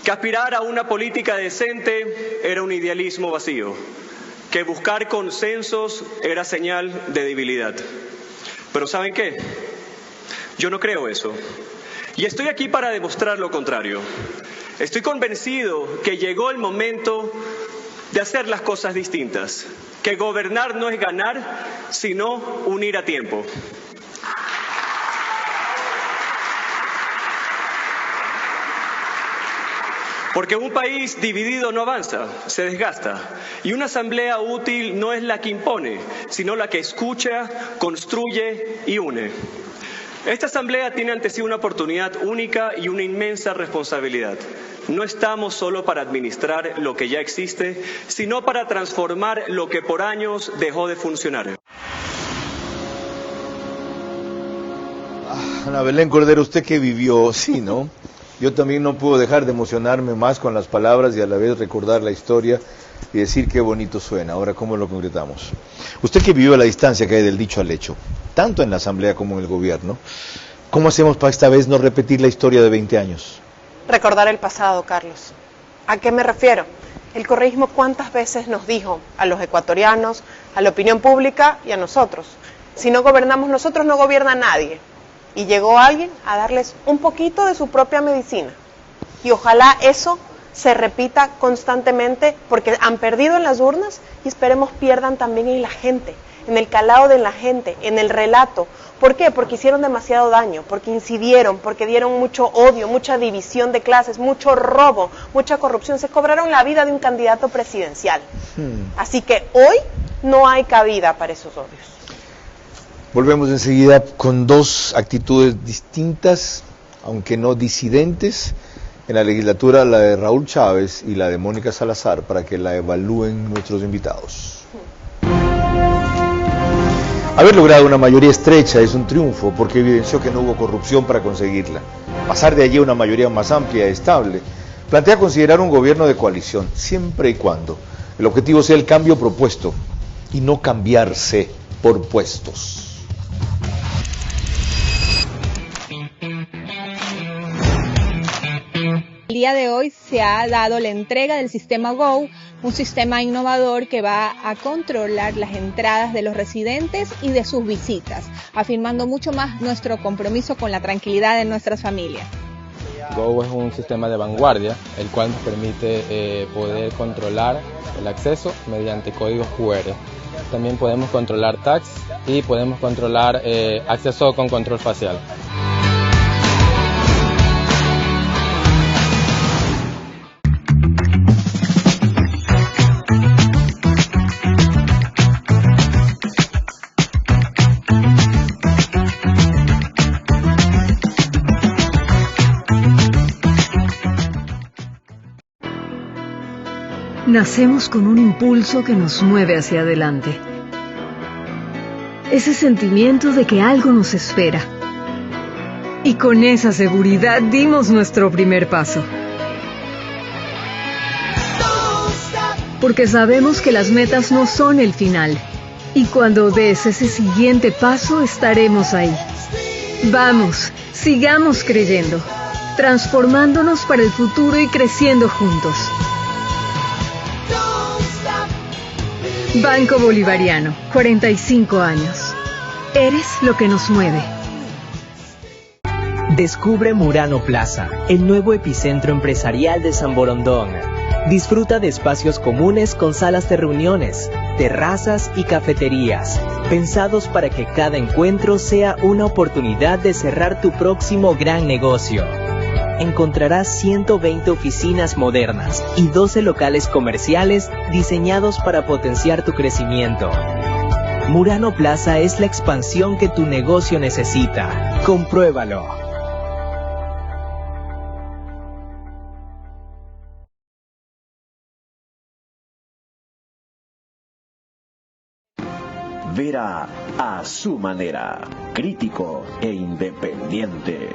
que aspirar a una política decente era un idealismo vacío, que buscar consensos era señal de debilidad. Pero ¿saben qué? Yo no creo eso. Y estoy aquí para demostrar lo contrario. Estoy convencido que llegó el momento de hacer las cosas distintas, que gobernar no es ganar, sino unir a tiempo. Porque un país dividido no avanza, se desgasta. Y una asamblea útil no es la que impone, sino la que escucha, construye y une. Esta asamblea tiene ante sí una oportunidad única y una inmensa responsabilidad. No estamos solo para administrar lo que ya existe, sino para transformar lo que por años dejó de funcionar. Ana Belén Cordero, usted que vivió, sí, ¿no? Yo también no puedo dejar de emocionarme más con las palabras y a la vez recordar la historia y decir qué bonito suena. Ahora, ¿cómo lo concretamos? Usted que vivió a la distancia que hay del dicho al hecho, tanto en la Asamblea como en el Gobierno, ¿cómo hacemos para esta vez no repetir la historia de 20 años? Recordar el pasado, Carlos. ¿A qué me refiero? El correísmo cuántas veces nos dijo a los ecuatorianos, a la opinión pública y a nosotros: si no gobernamos nosotros, no gobierna nadie. Y llegó alguien a darles un poquito de su propia medicina. Y ojalá eso se repita constantemente, porque han perdido en las urnas y esperemos pierdan también en la gente, en el calado de la gente, en el relato. ¿Por qué? Porque hicieron demasiado daño, porque incidieron, porque dieron mucho odio, mucha división de clases, mucho robo, mucha corrupción. Se cobraron la vida de un candidato presidencial. Así que hoy no hay cabida para esos odios. Volvemos enseguida con dos actitudes distintas, aunque no disidentes, en la legislatura, la de Raúl Chávez y la de Mónica Salazar, para que la evalúen nuestros invitados. Haber logrado una mayoría estrecha es un triunfo, porque evidenció que no hubo corrupción para conseguirla. Pasar de allí a una mayoría más amplia y estable plantea considerar un gobierno de coalición, siempre y cuando el objetivo sea el cambio propuesto y no cambiarse por puestos. día de hoy se ha dado la entrega del sistema Go, un sistema innovador que va a controlar las entradas de los residentes y de sus visitas, afirmando mucho más nuestro compromiso con la tranquilidad de nuestras familias. Go es un sistema de vanguardia, el cual nos permite poder controlar el acceso mediante códigos QR. También podemos controlar tags y podemos controlar acceso con control facial. Nacemos con un impulso que nos mueve hacia adelante. Ese sentimiento de que algo nos espera. Y con esa seguridad dimos nuestro primer paso. Porque sabemos que las metas no son el final. Y cuando des ese siguiente paso, estaremos ahí. Vamos, sigamos creyendo, transformándonos para el futuro y creciendo juntos. Banco Bolivariano, 45 años. Eres lo que nos mueve. Descubre Murano Plaza, el nuevo epicentro empresarial de San Borondón. Disfruta de espacios comunes con salas de reuniones, terrazas y cafeterías, pensados para que cada encuentro sea una oportunidad de cerrar tu próximo gran negocio. Encontrarás 120 oficinas modernas y 12 locales comerciales diseñados para potenciar tu crecimiento. Murano Plaza es la expansión que tu negocio necesita. Compruébalo. Vera a su manera, crítico e independiente.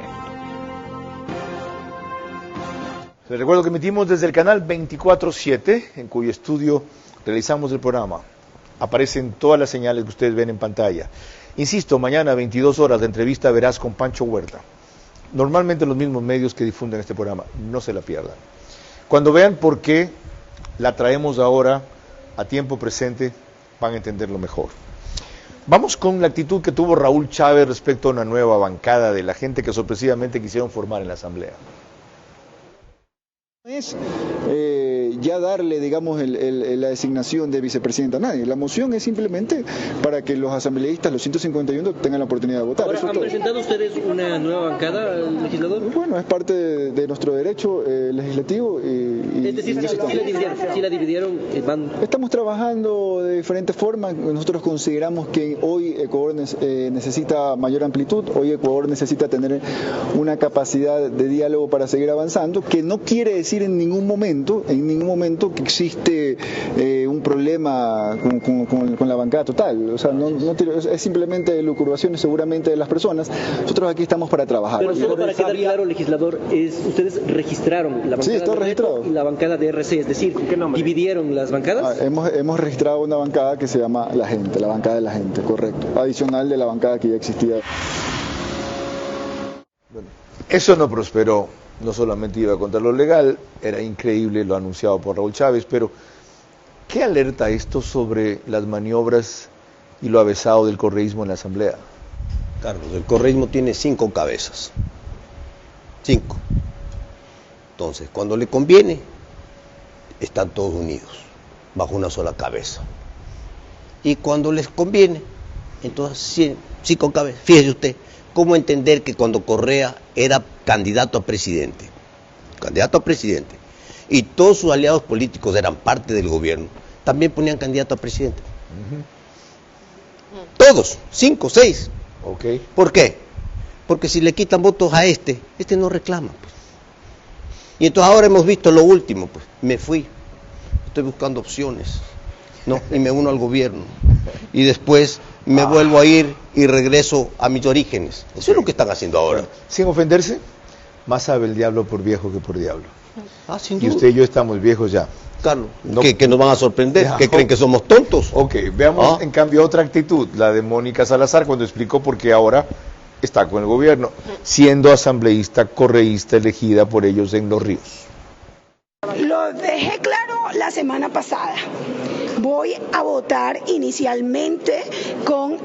Les recuerdo que emitimos desde el canal 24/7, en cuyo estudio realizamos el programa. Aparecen todas las señales que ustedes ven en pantalla. Insisto, mañana a 22 horas la entrevista verás con Pancho Huerta. Normalmente los mismos medios que difunden este programa, no se la pierdan. Cuando vean por qué la traemos ahora a tiempo presente, van a entenderlo mejor. Vamos con la actitud que tuvo Raúl Chávez respecto a una nueva bancada de la gente que sorpresivamente quisieron formar en la Asamblea. Es ya darle, digamos, la designación de vicepresidenta a nadie. La moción es simplemente para que los asambleístas, los 151, tengan la oportunidad de votar. Ahora, ¿han presentado ustedes una nueva bancada, legislador? Bueno, es parte de nuestro derecho legislativo. Es decir, si la dividieron, Estamos trabajando de diferentes formas. Nosotros consideramos que hoy Ecuador necesita mayor amplitud, hoy Ecuador necesita tener una capacidad de diálogo para seguir avanzando, que no quiere decir en ningún momento que existe un problema con la bancada total. O sea, es simplemente lucubraciones seguramente de las personas. Nosotros aquí estamos para trabajar. Pero solo para quedar claro, legislador, ustedes registraron la bancada, sí, está registrado, y la bancada de RC, es decir, ¿dividieron las bancadas? Hemos registrado una bancada que se llama La Gente, la bancada de la gente, correcto, adicional de la bancada que ya existía. Bueno, eso no prosperó. No solamente iba contra lo legal, era increíble lo anunciado por Raúl Chávez, pero ¿qué alerta esto sobre las maniobras y lo avesado del correísmo en la Asamblea? Carlos, el correísmo tiene 5 cabezas. 5. Entonces, cuando le conviene, están todos unidos, bajo una sola cabeza. Y cuando les conviene, entonces 5 cabezas. Fíjese usted, ¿cómo entender que cuando Correa era candidato a presidente, y todos sus aliados políticos eran parte del gobierno, también ponían candidato a presidente? Todos, 5, 6. Okay. ¿Por qué? Porque si le quitan votos a este no reclama, pues. Y entonces ahora hemos visto lo último, pues, me fui, estoy buscando opciones, ¿no? Y me uno al gobierno, y después me vuelvo a ir y regreso a mis orígenes. Eso es lo que están haciendo ahora. Bueno, sin ofenderse, más sabe el diablo por viejo que por diablo. Sin duda. Y usted y yo estamos viejos ya. Carlos, que nos van a sorprender, que creen que somos tontos. Ok, veamos en cambio otra actitud, la de Mónica Salazar, cuando explicó por qué ahora está con el gobierno, siendo asambleísta correísta elegida por ellos en Los Ríos. la semana pasada. Voy a votar inicialmente con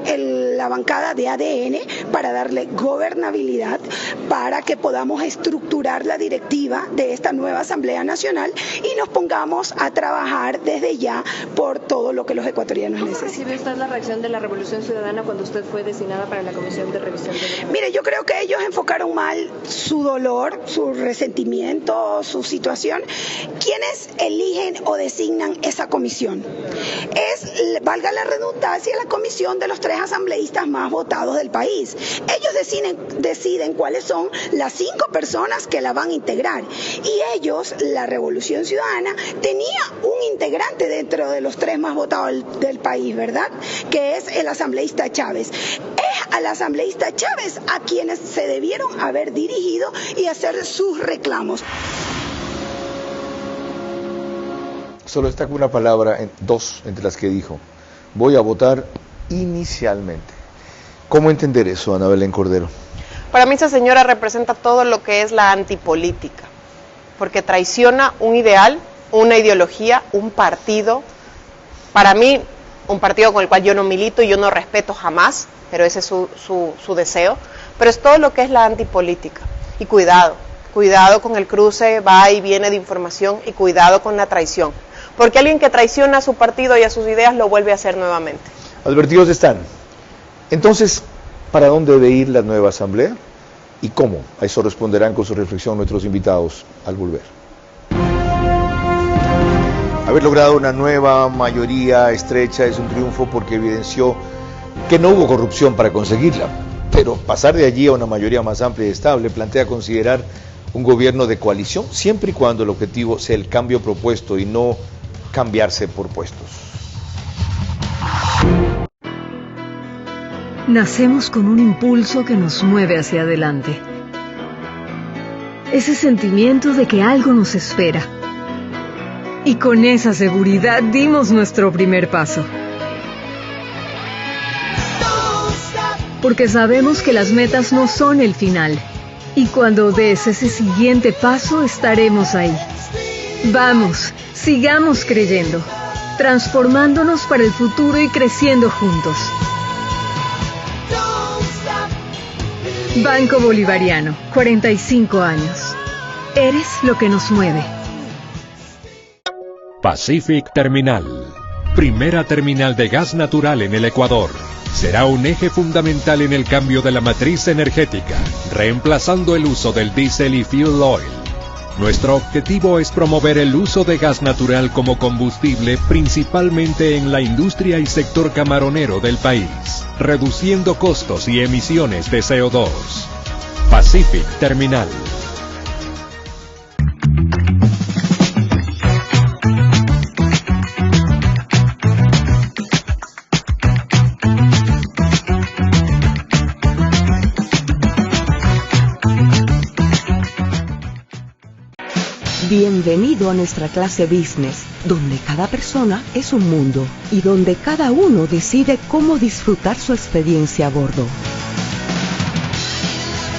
la bancada de ADN para darle gobernabilidad, para que podamos estructurar la directiva de esta nueva Asamblea Nacional y nos pongamos a trabajar desde ya por todo lo que los ecuatorianos necesitan. ¿Cómo recibe usted la reacción de la Revolución Ciudadana cuando usted fue designada para la Comisión de Revisión de la... Mire, yo creo que ellos enfocaron mal su dolor, su resentimiento, su situación. ¿Quiénes eligen o designan esa comisión? Es, valga la redundancia, la comisión de los 3 asambleístas más votados del país. Ellos deciden cuáles son las 5 personas que la van a integrar. Y ellos, la Revolución Ciudadana, tenía un integrante dentro de los 3 más votados del país, ¿verdad? Que es el asambleísta Chávez. Es al asambleísta Chávez a quienes se debieron haber dirigido y hacer sus reclamos. Solo destaco una palabra, 2 entre las que dijo. Voy a votar inicialmente. ¿Cómo entender eso, Ana Belén Cordero? Para mí esa señora representa todo lo que es la antipolítica, porque traiciona un ideal, una ideología, un partido. Para mí, un partido con el cual yo no milito y yo no respeto jamás, pero ese es su deseo. Pero es todo lo que es la antipolítica. Y cuidado con el cruce, va y viene de información, y cuidado con la traición. Porque alguien que traiciona a su partido y a sus ideas lo vuelve a hacer nuevamente. Advertidos están. Entonces, ¿para dónde debe ir la nueva asamblea? ¿Y cómo? A eso responderán con su reflexión nuestros invitados al volver. Haber logrado una nueva mayoría estrecha es un triunfo porque evidenció que no hubo corrupción para conseguirla. Pero pasar de allí a una mayoría más amplia y estable plantea considerar un gobierno de coalición, siempre y cuando el objetivo sea el cambio propuesto y no cambiarse por puestos. Nacemos con un impulso que nos mueve hacia adelante. Ese sentimiento de que algo nos espera. Y con esa seguridad dimos nuestro primer paso. Porque sabemos que las metas no son el final. Y cuando des ese siguiente paso, estaremos ahí. Vamos, sigamos creyendo, transformándonos para el futuro y creciendo juntos. Banco Bolivariano, 45 años. Eres lo que nos mueve. Pacific Terminal, primera terminal de gas natural en el Ecuador. Será un eje fundamental en el cambio de la matriz energética, reemplazando el uso del diésel y fuel oil. Nuestro objetivo es promover el uso de gas natural como combustible, principalmente en la industria y sector camaronero del país, reduciendo costos y emisiones de CO2. Pacific Terminal. Bienvenido a nuestra clase Business, donde cada persona es un mundo y donde cada uno decide cómo disfrutar su experiencia a bordo.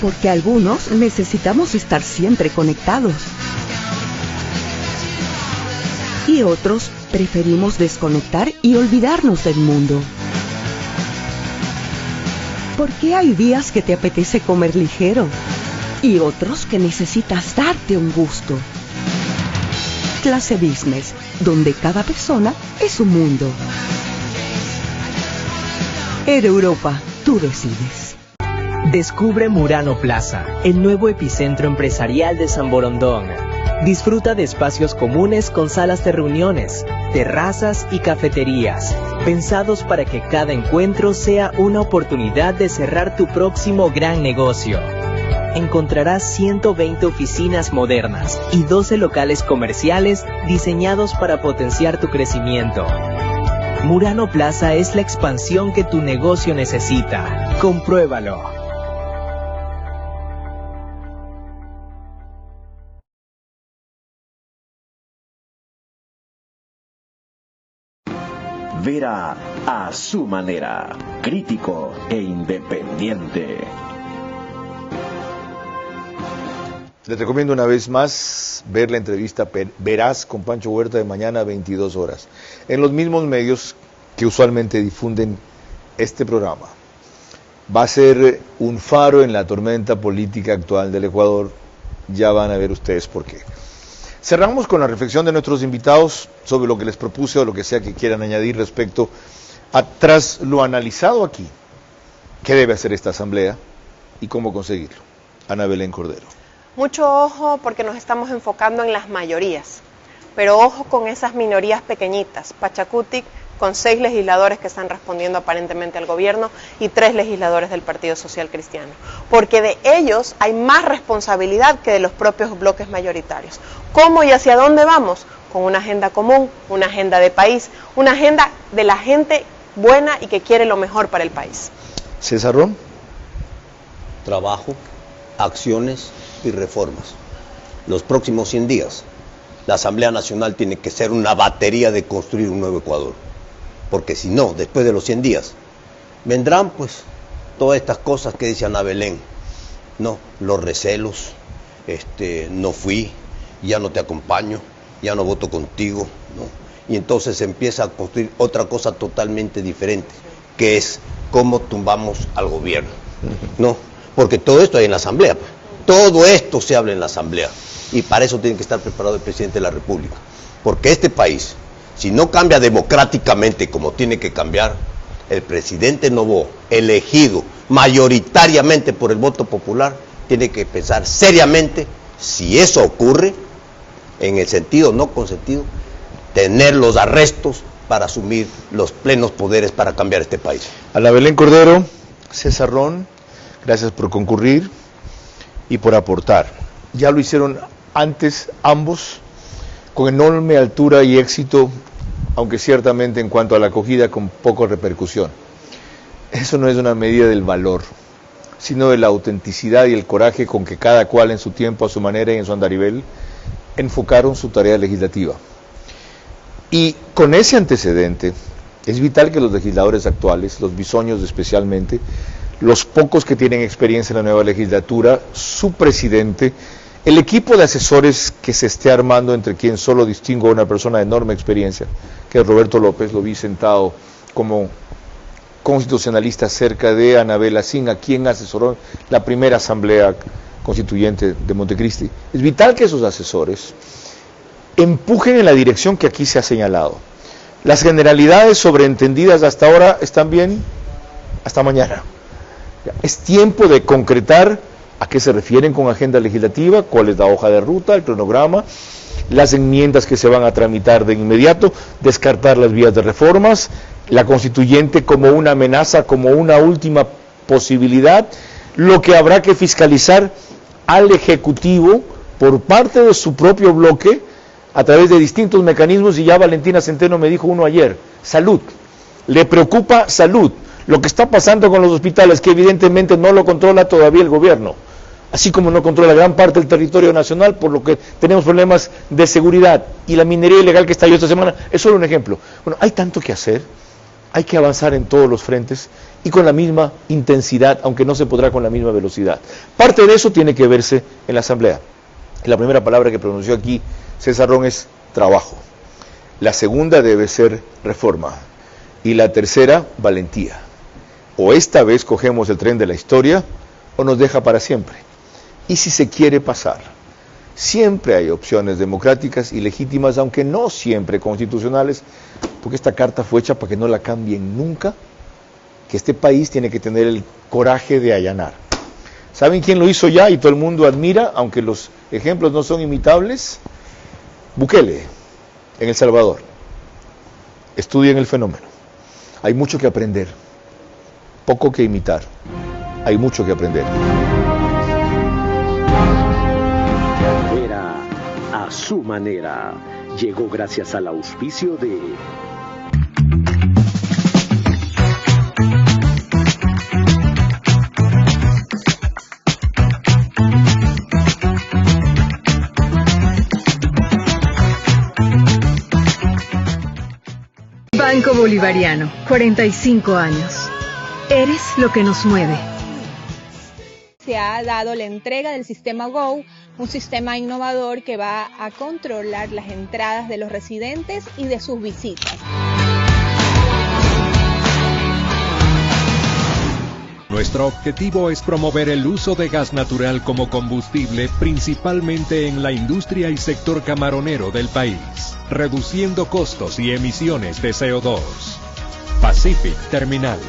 Porque algunos necesitamos estar siempre conectados y otros preferimos desconectar y olvidarnos del mundo. Porque hay días que te apetece comer ligero y otros que necesitas darte un gusto. Clase Business, donde cada persona es un mundo. Air Europa, tú decides. Descubre Murano Plaza, el nuevo epicentro empresarial de San Borondón. Disfruta de espacios comunes con salas de reuniones, terrazas y cafeterías, pensados para que cada encuentro sea una oportunidad de cerrar tu próximo gran negocio. Encontrarás 120 oficinas modernas y 12 locales comerciales diseñados para potenciar tu crecimiento. Murano Plaza es la expansión que tu negocio necesita. Compruébalo. Vera a su manera, crítico e independiente. Les recomiendo una vez más ver la entrevista Veraz con Pancho Huerta de mañana a 22 horas, en los mismos medios que usualmente difunden este programa. Va a ser un faro en la tormenta política actual del Ecuador, ya van a ver ustedes por qué. Cerramos con la reflexión de nuestros invitados sobre lo que les propuse o lo que sea que quieran añadir respecto a, tras lo analizado aquí, qué debe hacer esta asamblea y cómo conseguirlo. Ana Belén Cordero. Mucho ojo porque nos estamos enfocando en las mayorías, pero ojo con esas minorías pequeñitas. Pachacutic con 6 legisladores que están respondiendo aparentemente al gobierno y 3 legisladores del Partido Social Cristiano, porque de ellos hay más responsabilidad que de los propios bloques mayoritarios. ¿Cómo y hacia dónde vamos? Con una agenda común, una agenda de país, una agenda de la gente buena y que quiere lo mejor para el país. César Ron. Trabajo, acciones y reformas. Los próximos 100 días, la Asamblea Nacional tiene que ser una batería de construir un nuevo Ecuador. Porque si no, después de los 100 días, vendrán pues todas estas cosas que dice Ana Belén. No, los recelos, no fui, ya no te acompaño, ya no voto contigo, ¿no? Y entonces se empieza a construir otra cosa totalmente diferente, que es cómo tumbamos al gobierno. No, porque todo esto hay en la Asamblea, pues. Todo esto se habla en la Asamblea y para eso tiene que estar preparado el presidente de la República, porque este país, si no cambia democráticamente como tiene que cambiar, el presidente Noboa, elegido mayoritariamente por el voto popular, tiene que pensar seriamente si eso ocurre, en el sentido no consentido, tener los arrestos para asumir los plenos poderes para cambiar este país. Ana Belén Cordero, César Ron, gracias por concurrir y por aportar. Ya lo hicieron antes ambos, con enorme altura y éxito, aunque ciertamente en cuanto a la acogida con poca repercusión. Eso no es una medida del valor, sino de la autenticidad y el coraje con que cada cual en su tiempo, a su manera y en su andarivel, enfocaron su tarea legislativa. Y con ese antecedente, es vital que los legisladores actuales, los bisoños especialmente, los pocos que tienen experiencia en la nueva legislatura, su presidente, el equipo de asesores que se esté armando, entre quien solo distingo a una persona de enorme experiencia, que es Roberto López, lo vi sentado como constitucionalista cerca de Anabel Asín, a quien asesoró la primera asamblea constituyente de Montecristi. Es vital que esos asesores empujen en la dirección que aquí se ha señalado. Las generalidades sobreentendidas hasta ahora están bien, hasta mañana. Es tiempo de concretar a qué se refieren con agenda legislativa, cuál es la hoja de ruta, el cronograma, las enmiendas que se van a tramitar de inmediato, descartar las vías de reformas, la constituyente como una amenaza, como una última posibilidad, lo que habrá que fiscalizar al Ejecutivo por parte de su propio bloque a través de distintos mecanismos, y ya Valentina Centeno me dijo uno ayer: salud. Le preocupa salud. Lo que está pasando con los hospitales, que evidentemente no lo controla todavía el gobierno, así como no controla gran parte del territorio nacional, por lo que tenemos problemas de seguridad, y la minería ilegal que estalló esta semana es solo un ejemplo. Bueno, hay tanto que hacer, hay que avanzar en todos los frentes y con la misma intensidad, aunque no se podrá con la misma velocidad. Parte de eso tiene que verse en la Asamblea. La primera palabra que pronunció aquí César Ron es trabajo. La segunda debe ser reforma. Y la tercera, valentía. O esta vez cogemos el tren de la historia, o nos deja para siempre. Y si se quiere pasar, siempre hay opciones democráticas y legítimas, aunque no siempre constitucionales, porque esta carta fue hecha para que no la cambien nunca, que este país tiene que tener el coraje de allanar. ¿Saben quién lo hizo ya y todo el mundo admira, aunque los ejemplos no son imitables? Bukele, en El Salvador. Estudien el fenómeno. Hay mucho que aprender, poco que imitar. Hay mucho que aprender. Era a su manera. Llegó gracias al auspicio de Banco Bolivariano, 45 años. Eres lo que nos mueve. Se ha dado la entrega del sistema Go, un sistema innovador que va a controlar las entradas de los residentes y de sus visitas. Nuestro objetivo es promover el uso de gas natural como combustible, principalmente en la industria y sector camaronero del país, reduciendo costos y emisiones de CO2. Pacific Terminal.